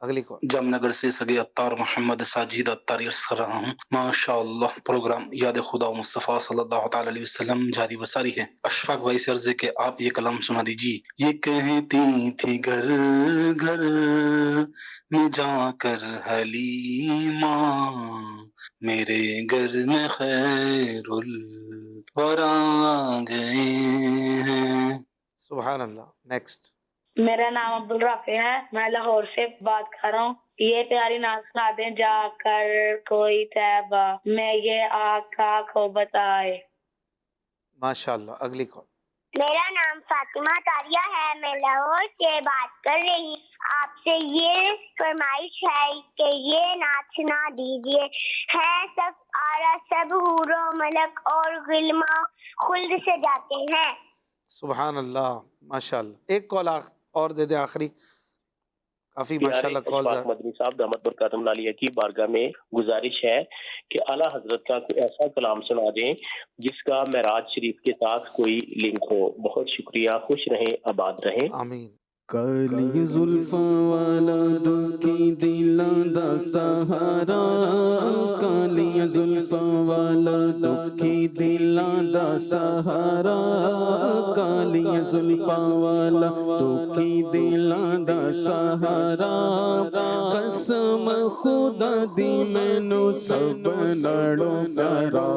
اگلی کال.
جام نگر سے سگے اتار محمد ساجد اتاری عرض کر رہا ہوں. ماشاء اللہ پروگرام یاد خدا و مصطفیٰ صلی اللہ تعالی علیہ وسلم جاری بساری ہے. اشفاق بھائی سے عرض ہے کہ آپ یہ کلام سنا دیجیے. یہ کہتی تھی گھر گھر میں جا کر حلیمہ میرے گھر میں خیر الورا گئے ہیں.
سبحان اللہ. نیکسٹ.
میرا نام عبدالرافع ہے. میں لاہور سے بات کر رہا ہوں. یہ پیاری نعت سنا دیں. جا کر کوئی طیبہ میں یہ آقا کو بتائے.
ماشاء اللہ. اگلی کال.
میرا نام فاطمہ طاریہ ہے. میں لاہور سے بات کر رہی ہوں. آپ سے یہ فرمائش ہے کہ یہ نعت سنا دیجیے. ہے سب آرا سب حور و ملک اور غلما خلد سے جاتے ہیں.
سبحان اللہ. ماشاء اللہ. ایک کال اور دے دیں آخری. کافی ماشاء اللہ کال.
مدنی صاحب دامت برکاتہم العالیہ کی بارگاہ میں گزارش ہے کہ اعلیٰ حضرت کا کوئی ایسا کلام سنا دیں جس کا معراج شریف کے ساتھ کوئی لنک ہو. بہت شکریہ. خوش رہیں آباد رہیں.
آمین.
کالی زلفاں والا دکھی دلاں دا سہارا. کالی زلفاں والا دکھی دلاں دا سہارا. کالی زلفاں والا دکھی دلاں دا سہارا. قسم خدا دی مینوں سب نالوں پیارا.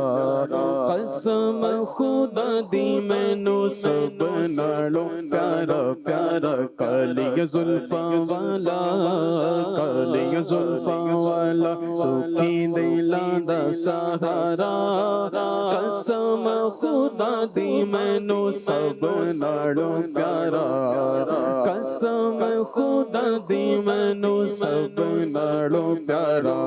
قسم خدا دی مینوں سب نالوں پیارا پیارا. کالی زلفاں والا کالی زلفاں والا دکھی دلاں دا سہارا. قسم خدا دی مینوں سب نالوں پیارا. قسم خدا دی مینوں سب نالوں پیارا.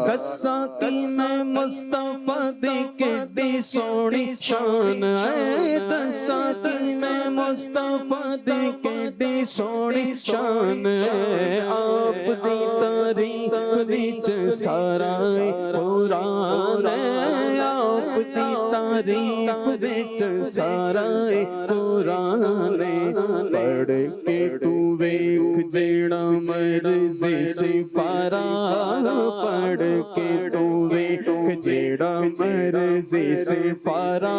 دساں کی میں مصطفیٰ دی کڈی سونی شان ہے. دساں کی میں مصطفیٰ دی کڈی سونی شان ہے. آپ دی تاریخ وچ سارا قرآن ہے. آپ دی تاریخ وچ سارا قرآن ہے. پڑھ کے تو ویکھ جیڑا مرضی سپارا. پڑھ کے تو ویکھ جیڑا مرضی سپارا.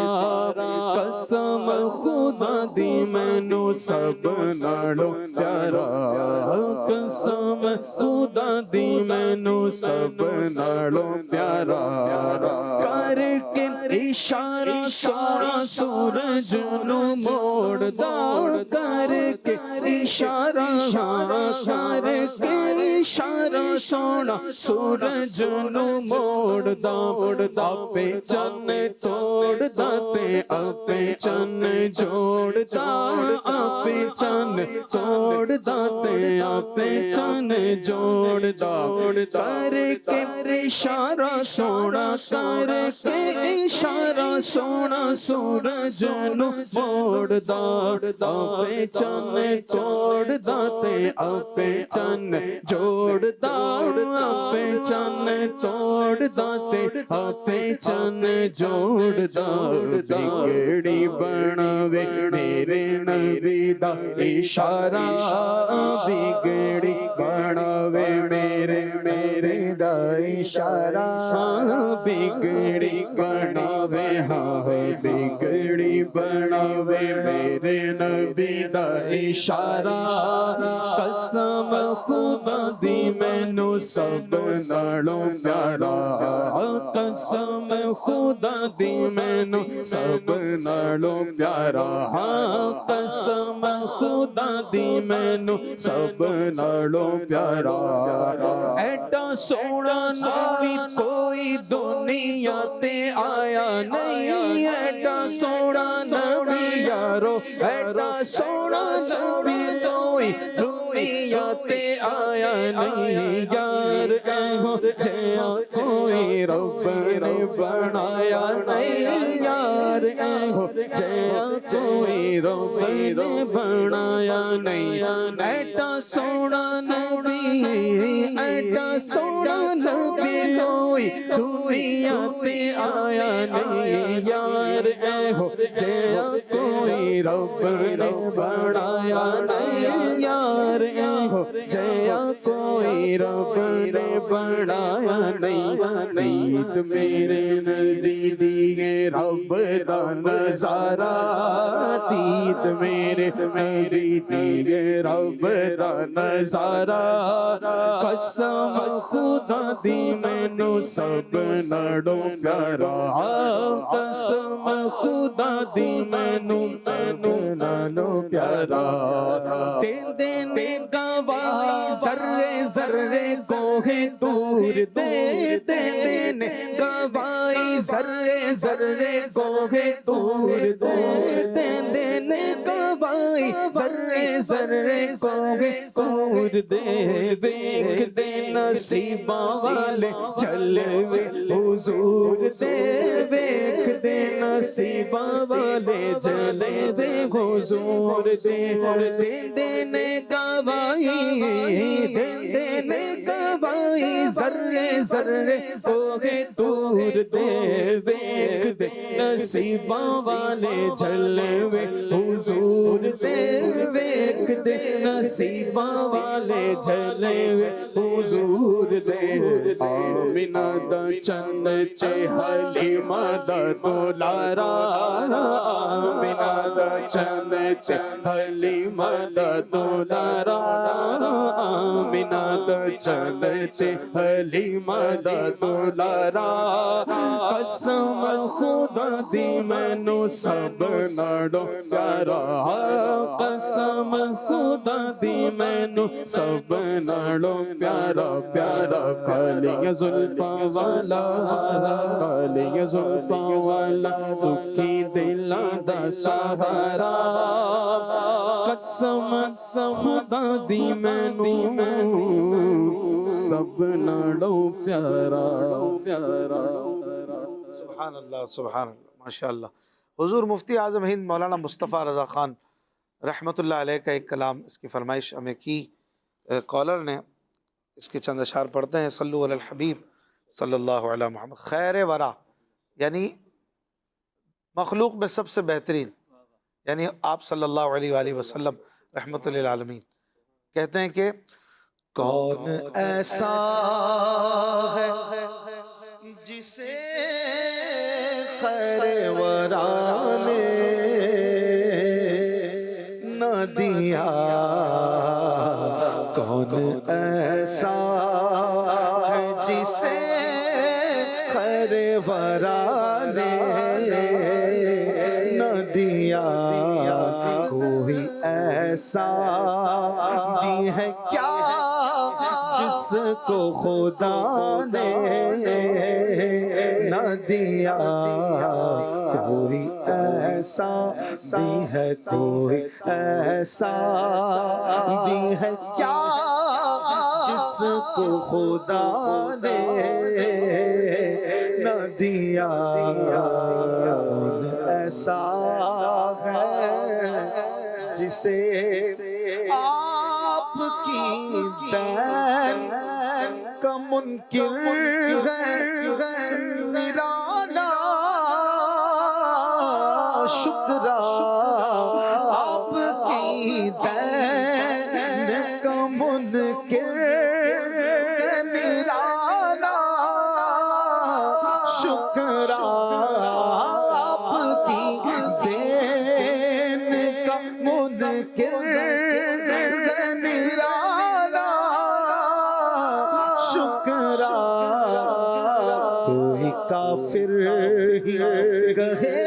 قسم خدا دی مینوں سب نالوں پیارا. قسم خدا دی مینوں سب نالوں پیارا. کر کے اشارہ سونا سورج نو موڑ دا. کر کے اشارہ کر کے اشارہ سونا سورج نو موڑدا آپے چن توڑدا تے آپے چن جوڑدا آپے چن توڑدا تے آپے چن جوڑدا کر کے اشارہ سونا کر کے اشارہ سونا سورج نو موڑدا آپے چن توڑدا تے آپے چن جوڑدا آپے چن توڑدا تے آپے چن جوڑدا بگڑی بناوے میرے نبی دا اشارہ بگڑی بناوے میرے دا اشارہ بگڑی بناوے ہاں بگڑی بناوے میرے نبی دا اشارہ قسم خدا دی مینوں سب نالوں پیارا قسم خدا دی مینوں سب نالوں پیارا قسم خدا دی مینوں سب نالوں پیارا ایڈا سونا نبی کوئی دنیا تے آیا نہیں ایڈا سونا نبی یارو ایڈا سونا نبی کوئی دنیا تے آیا نہیں یار ایہو جیا کوئی رب نے بنایا نہیں یار ایہو جیا کوئی رب نے بنایا نہیں ایڈا سونا نبی ایڈا سونا نبی کوئی دنیا تے آیا نہیں یار ایہو جیا کوئی رب نے بنایا نہیں یار ایہو جیا کوئی رب نے بنایا نہیں عید میرے نبی دیے رب دا نظارہ عید میرے نبی دیے رب دا نظارہ قسم خدا دی مینوں سب نالوں پیارا قسم خدا دی مینوں نالوں پیارا دیندے نے گواہی ذرے ذرے کوہ دور دے دیندے گواہی ذرے ذرے کوہ دور دے دیندے نے گواہی ذرے ذرے کوہ دور دے ویکھ دے نصیباں والے جلوے حضور دے ویکھ دے نصیباں والے جلوے حضور دے دیندے نے گواہی دیندے نے گواہی ذرے ذرے کوہ دور دے ویکھ دے نصیباں والے جلوے حضور دے ویکھ دے نصیباں والے جلوے حضور دے آمینہ دا چند چے حلیمہ دا دولارا آمینہ دا چند چے حلیمہ دا دولارا آمینہ دا چند چے حلیمہ دا دولارا قسم خدا دی مینوں سب نالوں پیارا قسم خدا دی مینوں سب نالوں پیارا پیارا کالیاں زلفاں والا کالیاں زلفاں والا دکھی دلاں دا سہارا قسم خدا دی مینوں سب نالوں پیارا
سبحان اللہ سبحان اللہ ماشاء اللہ حضور مفتی اعظم ہند مولانا مصطفیٰ رضا خان رحمۃ اللہ علیہ کا ایک کلام اس کی فرمائش ہمیں کی کالر نے اس کے چند اشعار پڑھتے ہیں صلو علی الحبیب صلی اللہ علیہ محمد خیر ورا یعنی مخلوق میں سب سے بہترین یعنی آپ صلی اللہ علیہ وآلہ وسلم رحمۃ للعالمین کہتے ہیں کہ
کون ایسا ہے جسے خیر ورا نے نہ دیا کون ایسا ہے جسے خیر ورا نے نہ دیا کوئی ایسا بھی ہے کیا جس کو خدا نے نہ دیا کوئی ایسا بھی ہے کوئی ایسا بھی ہے کیا جس کو خدا نے نہ دیا ایسا ہے جسے آپ کی دین کا منکر ہے نرانا شکرا آپ کی دین کا منکر نرانا شکرا آپ کی دین کا منکر نرانا شکرا کوئی کافر ہی کہے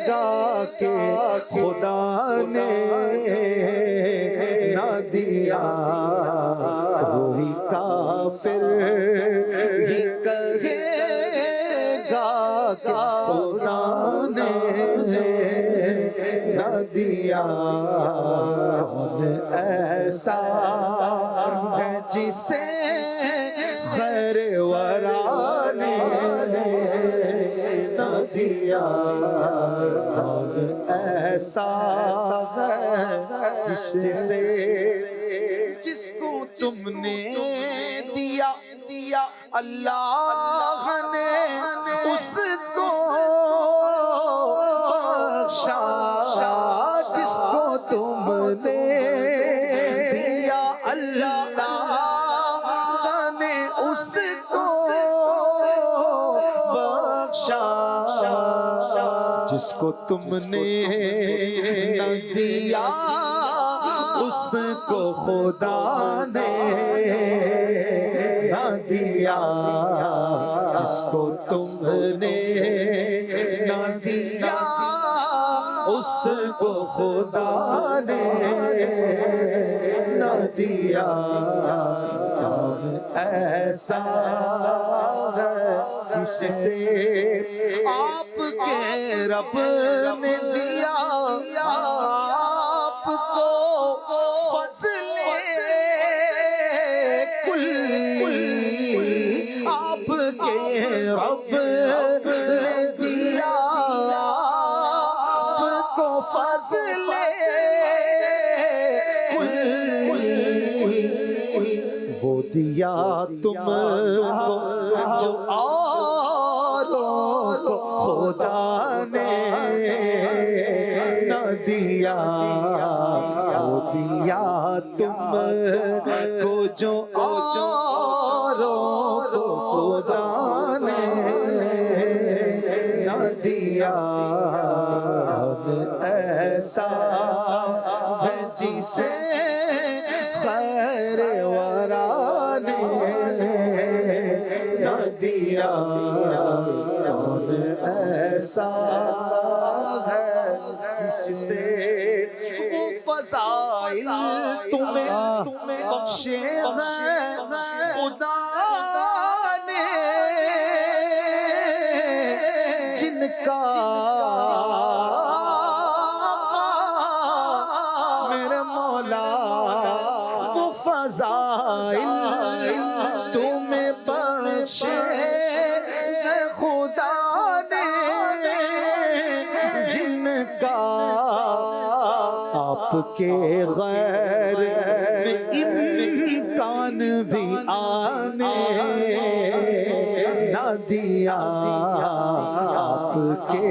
گا کہ خدا نے نہ دیا کوئی کافر ہی کہے گا کہ خدا نے نہ دیا ایسا ہے جسے خیر ورا نے نہ دیا ایسا ہے جسے جس کو تم نے دیا اللہ نے اس کو بخشا جس کو تم نے دیا اللہ نے اس کو بخشا جس کو تم نے نہ دیا اس کو خدا نے نہ دیا جس کو تم نے نہ دیا اس کو خدا نے نہ دیا ایسا ہے جسے آپ کے رب نے دیا آپ کو فضل کلی آپ کے رب نے دیا آپ کو فضل کلی وہ دیا تم کو جو اوروں کو خدا نے نہ دیا وہ دیا تم کو جو اوروں کو خدا نے نہ دیا ایسا ہے جسے خیر ورا نے نہ دیا ایسا ہے جسے وہ فضائل تمہیں بخشے ہیں خدا نے جن کا میرے مولا وہ فضائل تمہیں بخشے خدا نے جن کا آپ کے غیر میں امکان بھی آنے نہ دیا آپ کے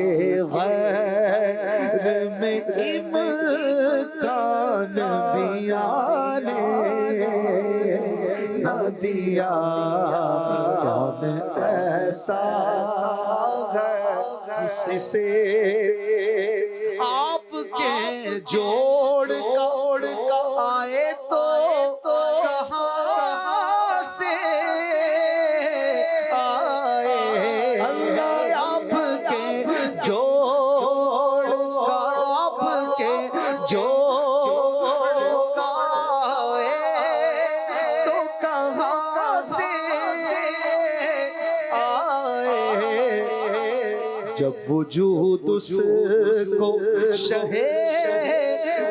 غیر میں امکان بھی آنے نہ دیا ایسا ہے جسے آپ کے جوڑ کا آئے تو کہاں سے آئے آپ کے جوڑ کا آپ کے جوڑ کا آئے تو جب وجود اس کو شہ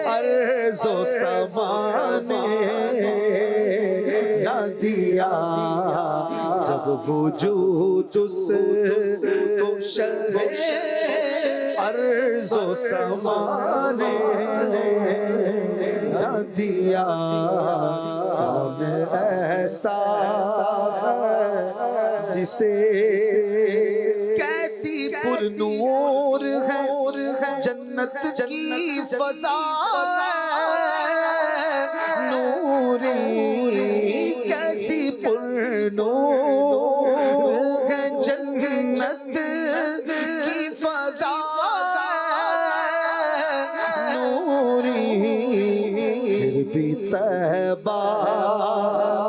ارض و سما نے نہ دیا، جب وجود اس کو شہ ارض و سما نے نہ دیا، کون ایسا جسے کیسی پر نور ہے جنت کی فضا نوری، کیسی پر نور ہے جنت کی فضا نوری، پھر بھی طیبہ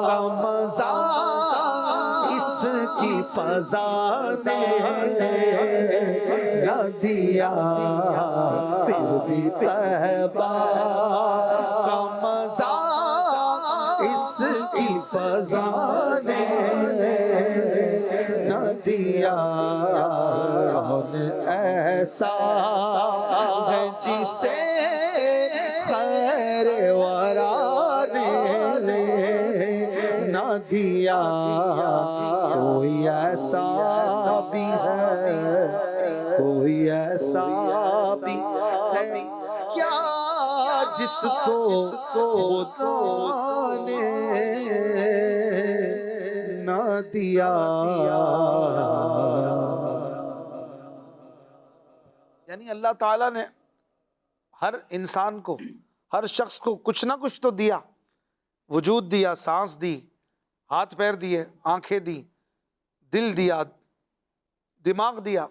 کا مزہ اس کی فضا نے نہ دیا، پھر بھی طیبہ کا مزہ اس کی فضا نے نہ دیا، کون ایسا ہے جسے خیر ورا نے نہ دیا، کوئی ایسا بھی ہے، کوئی ایسا بھی ہے کیا جس کو خدا نے نہ دیا۔
یعنی اللہ تعالیٰ نے ہر انسان کو، ہر شخص کو کچھ نہ کچھ تو دیا، وجود دیا، سانس دی، ہاتھ پیر دیے، آنکھیں دی، دل دیا، دماغ دیا۔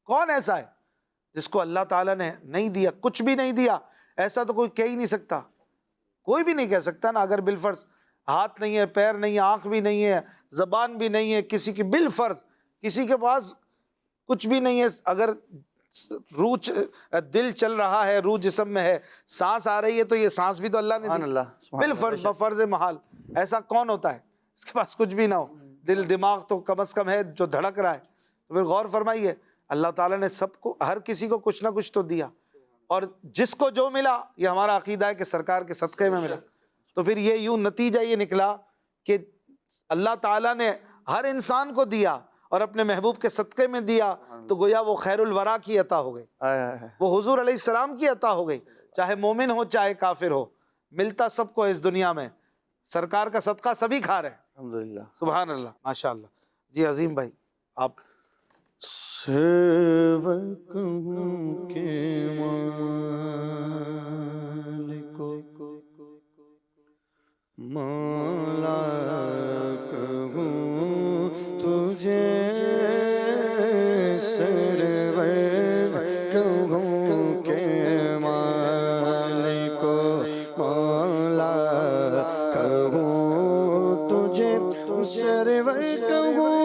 کون ایسا ہے جس کو اللہ تعالیٰ نے نہیں دیا؟ کچھ بھی نہیں دیا، ایسا تو کوئی کہہ ہی نہیں سکتا، کوئی بھی نہیں کہہ سکتا نا۔ اگر بالفرض ہاتھ نہیں ہے، پیر نہیں ہے، آنکھ بھی نہیں ہے، زبان بھی نہیں ہے کسی کی، بالفرض کسی کے پاس کچھ بھی نہیں ہے، اگر روح دل چل رہا ہے، روح جسم میں ہے، سانس آ رہی ہے، تو یہ سانس بھی تو اللہ نے دی بالفرض، بفرض محال۔ ایسا کون ہوتا ہے اس کے پاس کچھ بھی نہ ہو؟ دل دماغ تو کم از کم ہے جو دھڑک رہا ہے۔ تو پھر غور فرمائیے، اللہ تعالیٰ نے سب کو، ہر کسی کو کچھ نہ کچھ تو دیا، اور جس کو جو ملا یہ ہمارا عقیدہ ہے کہ سرکار کے صدقے میں ملا۔ تو پھر یہ یوں نتیجہ یہ نکلا کہ اللہ تعالیٰ نے ہر انسان کو دیا اور اپنے محبوب کے صدقے میں دیا، تو گویا وہ خیر الورا کی عطا ہو گئی، وہ حضور علیہ السلام کی عطا ہو گئی، چاہے مومن ہو چاہے کافر ہو، ملتا سب کو اس دنیا میں، سرکار کا صدقہ سبھی کھا رہے ہیں۔ الحمدللہ، سبحان اللہ، ماشاء اللہ۔ جی عظیم بھائی آپ۔
سرور کہوں کے مالک مولا کہوں تجھے، سرور کہوں کے مالک مولا کہوں تجھے، سرور کہوں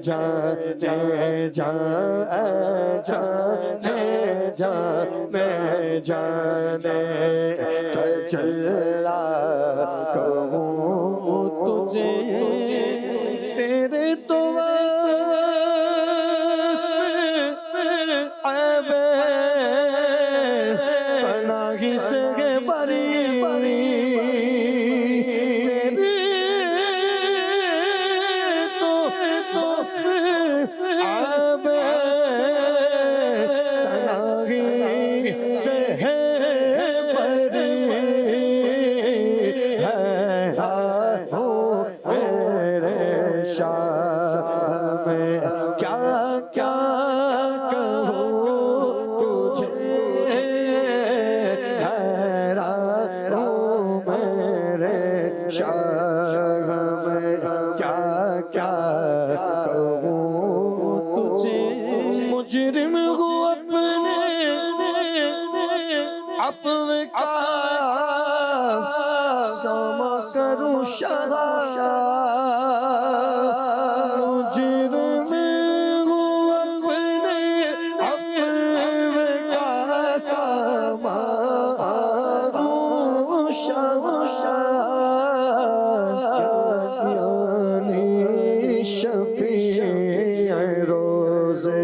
جانے تجلا کہوں تجھے تیرے تو پناہی سے بری مجرم ہوں اپنے عفو کا سما کروں شرع مجرم ہوں اپنے عفو کا سما کروں شرع یعنی شفیع روزے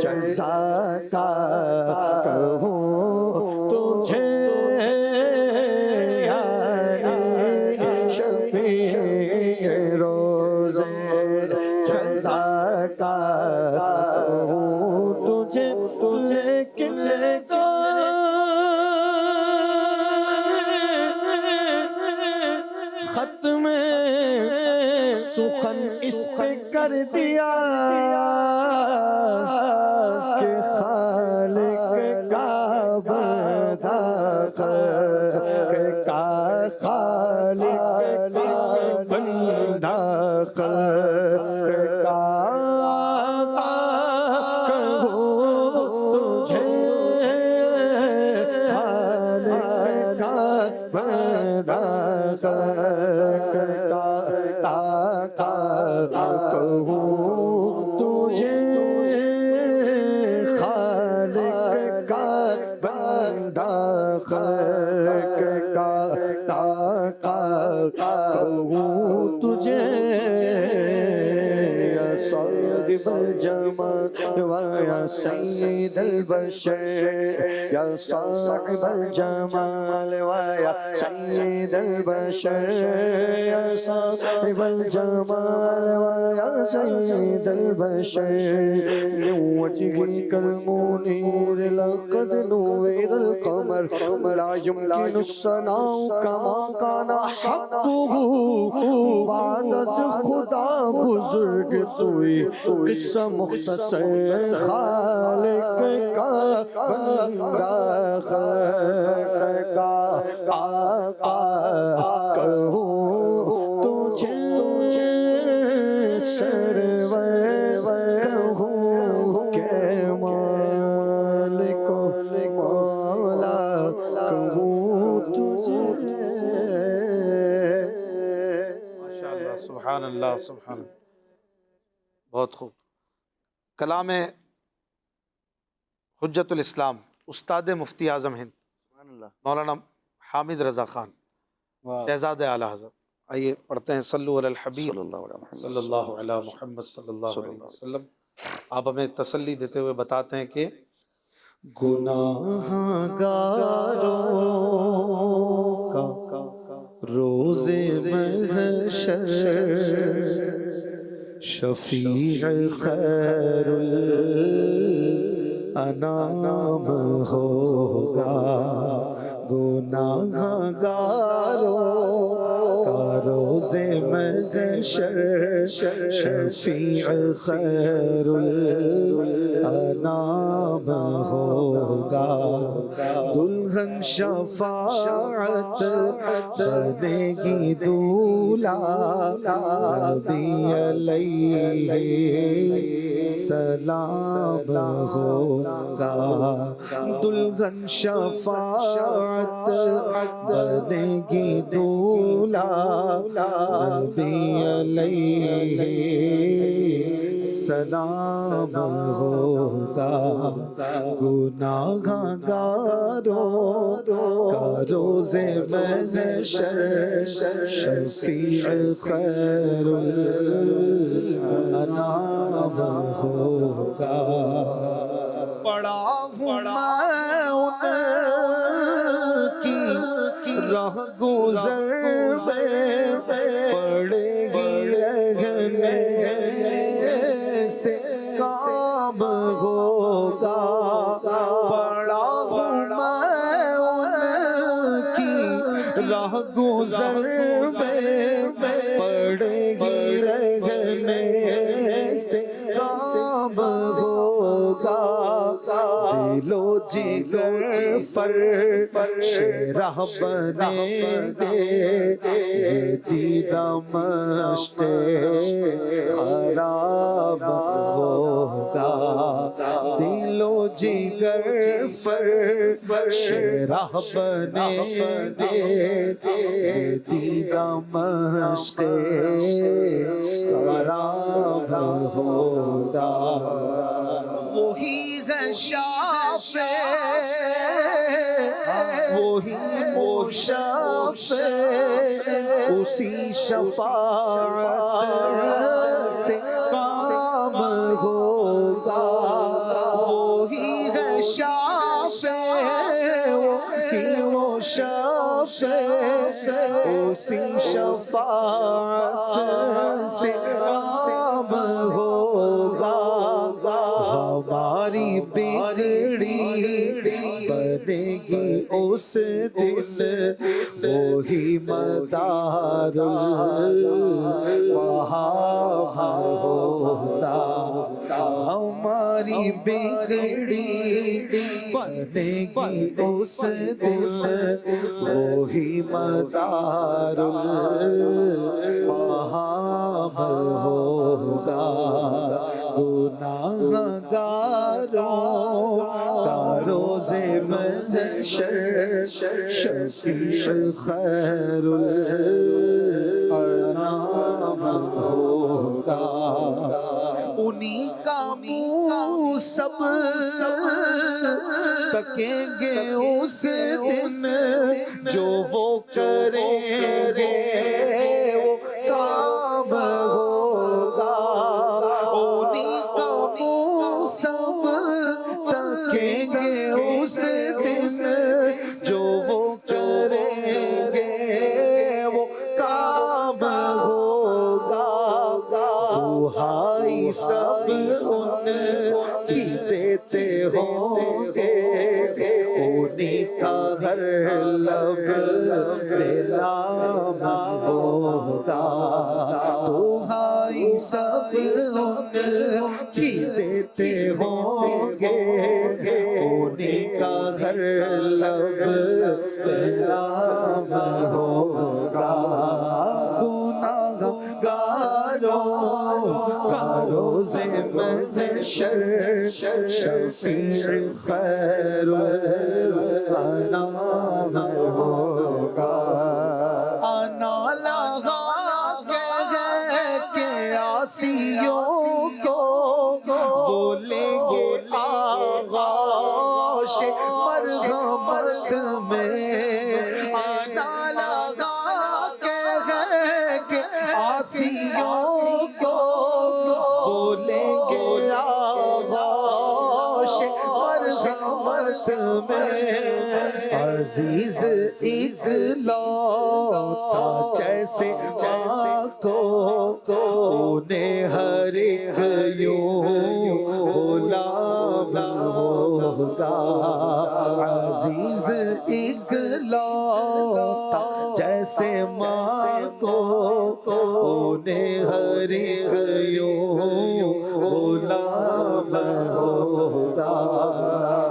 جزا کا کہوں تجھے یعنی شفیع روزے جزا کا کہوں تجھے کنے کا ختم سخن اس پہ کر دیا کہ خالق کا بندہ کا خالق کا بندہ یا سید البشر یا صاحب الجمال یا سید البشر یا صاحب الجمال یا سید البشر لوجهك المنير لقد نور القمر لا يمكن الثناء كما كان حقه بعد از خدا بزرگ توئی قصہ مختصر خالق کا بندہ خالق کا آقا کہوں تجھے سرور کہوں کہ مالک مولا کہوں تجھے
ماشاءاللہ سبحان اللہ سبحان اللہ بہت خوب کلام حجت الاسلام استاد مفتی اعظم ہند مولانا حامد رضا خان شہزاد اعلیٰ حضرت آئیے پڑھتے ہیں صلو علی الحبیب صلی اللہ علی محمد صلی اللہ علیہ وسلم آپ ہمیں تسلی دیتے ہوئے بتاتے ہیں کہ
گناہگاروں کا روز محشر شفیع خیر الانام ہوگا گناہگاروں کا روز محشر شفیع خیر الانام ہوگا دلہن شفاعت بنے گی دولہا نبی علیہ السلام ہوگا دلہن شفاعت بنے گی دولہا نبی علیہ
سلام ہوگا گناہ گاروں کا روز محشر شفیع خیر الانام ہوگا پڑا ہوں میں ان کی راہ گزر سے پڑے گی رہنے سے کام ہوگا پڑا ہوں میں ان کی راہ گزر سے پڑے گی رہنے سے کام ہوگا دل و جگر فرش راہ بنیں گے دیدہ مشق خراب ہوگا دل و جگر فرش راہ بنیں گے دیدہ مشق خراب ہوگا وہی ہے شافع وہی مشفع اسی شفاعت سے کام ہوگا وہی ہے شافع وہی مشفع اسی شفاعت سے کام ہوگا ہماری بگڑی بنے گی اس دن وہی مدار وہاں ہوگا ہماری بگڑی بنے گی اس دن وہی مدار وہاں ہوگا گناہ گاروں کا روز محشر شفیع خیر الانام ہوگا انہی کا منہ سب تکیں گے اس دن جو وہ کریں گے وہ کام ہوگا انہی کا منہ سب تکیں گے اس دن جو وہ کریں گے وہ کام ہوگا دہائی سب ان کی دیتے ہوں گے انہی کا ہر لب نام ہوگا دہائی سب ان کی دیتے ہوں گے انہی کا ہر لب نام ہوگا گناہ گاروں کا روز محشر شفیع خیر الانام ہوگا آنا لگا کہ عاصیوں کو بولیں گے آغوش مرحمت میں آنا لگا کہ عاصیوں کو بولیں گے آغوش مرحمت میں عزیز اگلوتا جیسے کو انہیں ہر ایک یوں غلام ہوگا عزیز اگلوتا جیسے ماں کو انہیں ہر ایک یوں غلام ہوگا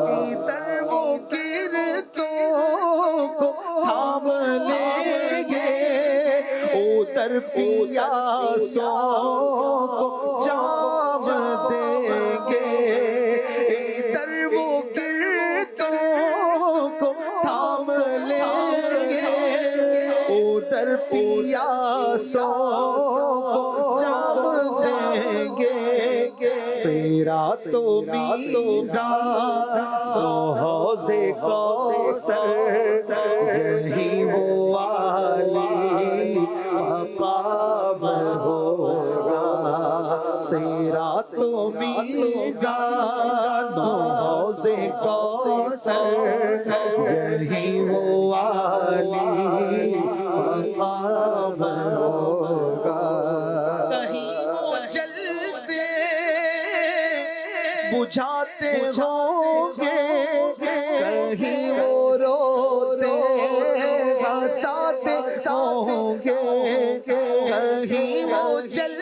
ادھر وہ گرتوں کو تھام لیں گے ادھر پیاسوں کو جام دیں گے ادھر وہ گرتوں کو تھام لیں گے ادھر پیاسوں کو جام دیں گے صراط و میزان و حوض کوثر یہی وہ والی مقام ہوگا صراط و میزان و حوض کوثر یہی وہ والی مقام ہوگا کہیں وہ جلتے بجھاتے ہوں گے کہیں وہ روتے ہنساتے ہوں گے کہیں وہ جل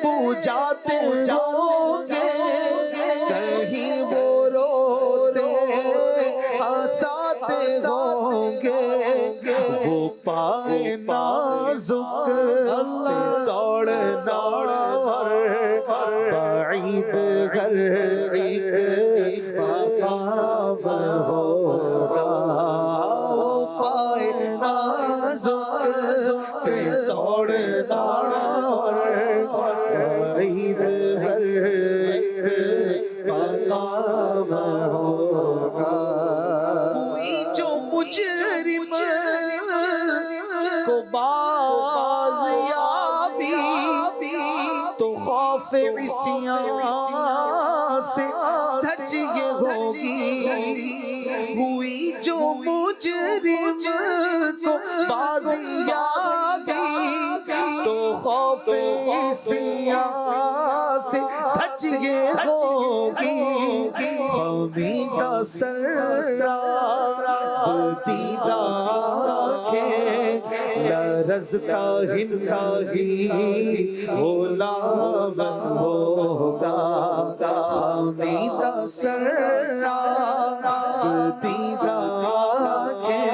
بجھاتے ہوں گے کہیں وہ روتے ہنساتے ہوں گے وہ پائے نازک دوڑنا اور بعید گھر ایک مقام ہوگا وہ پائے نازک دوڑنا اور بعید گھر ایک مقام ہوگا کوئی جو مجرم کو بازیابی تو خوف عصیان سے دھج یہ ہوگی ہوئی جو مجرم کو بازیابی تو خوف عصیان سے دھج یہ ہوگی خمیدہ سرسار دیدہ آنکھیں لرزتا ہندی غلام ہوگا خمیدہ سرسار دیدہ آنکھیں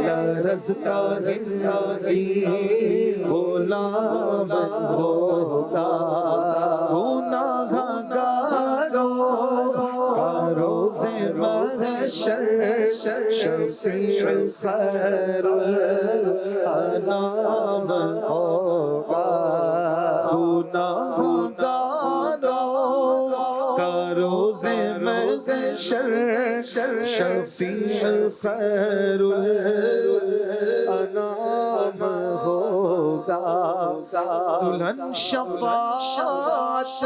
لرزتا ہندی غلام ہوگا گناہ روز محشر شفیع خیر الانام ہوگا گناہگاروں کا روز محشر شفیع خیر الانام ہوگا دلہن شفاعت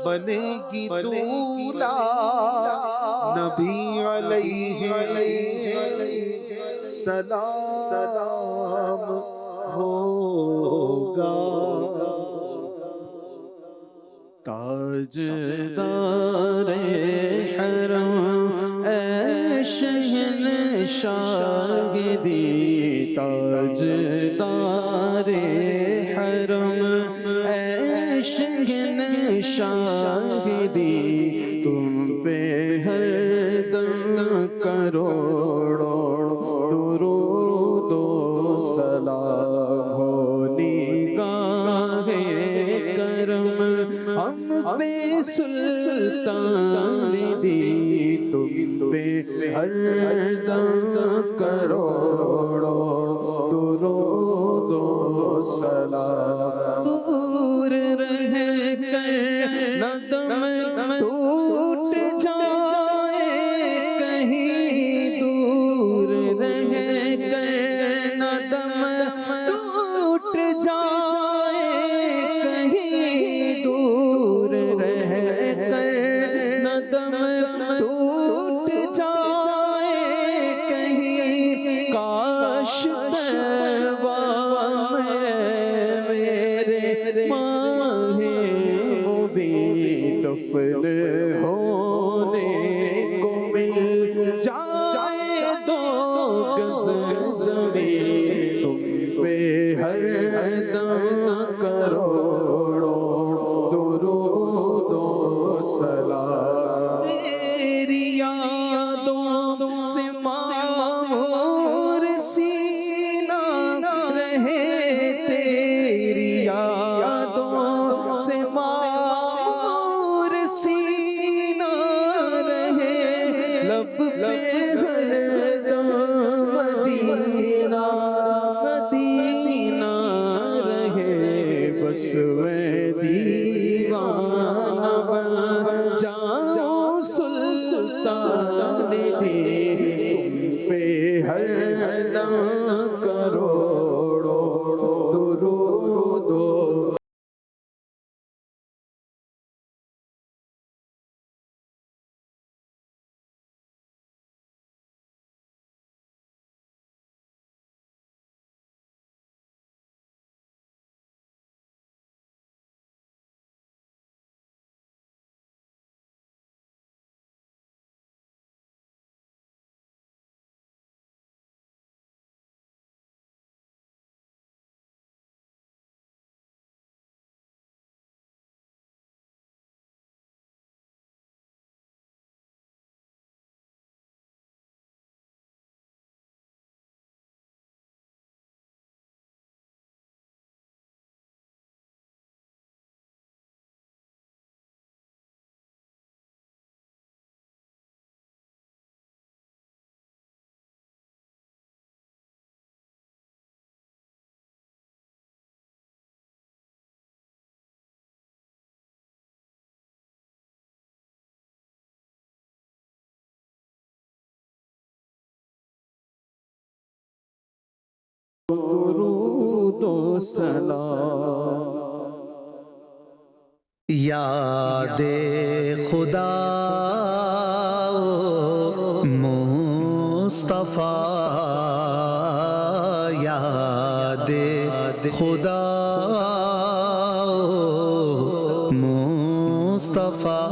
بنے گی دولا نبی علیہ سلام ہوگا
تاجدار حرم اے شہنشاہ دی تاجدار حرم اے شہنشاہ دی تم پہ ہر دم کروڑوں درود و سلام ہو نگاہ کرم ہم پہ سلطان دی تم پہ ہر دم کروڑوں درود و سلام دور رہ کر نہ دم ٹوٹ جائے کہیں دور رہ کر نہ دم ٹوٹ جائے کہیں دور رہ کر نہ دم ٹوٹ جائے کہیں کاش تیبہ میرے ماہ مبین دفن ہونے کو مل جائے دو گز زمین تم پہ ہر دم کروڑوں درود و سلام تیری یادوں سے معمور سینہ رہے تیری یادوں سے معمور سینہ رہے لب پہ ہر دم مدینہ مدینہ رہے بس میں کروڑوں درود درود و سلام
یاد خدا مصطفیٰ یاد خدا مصطفیٰ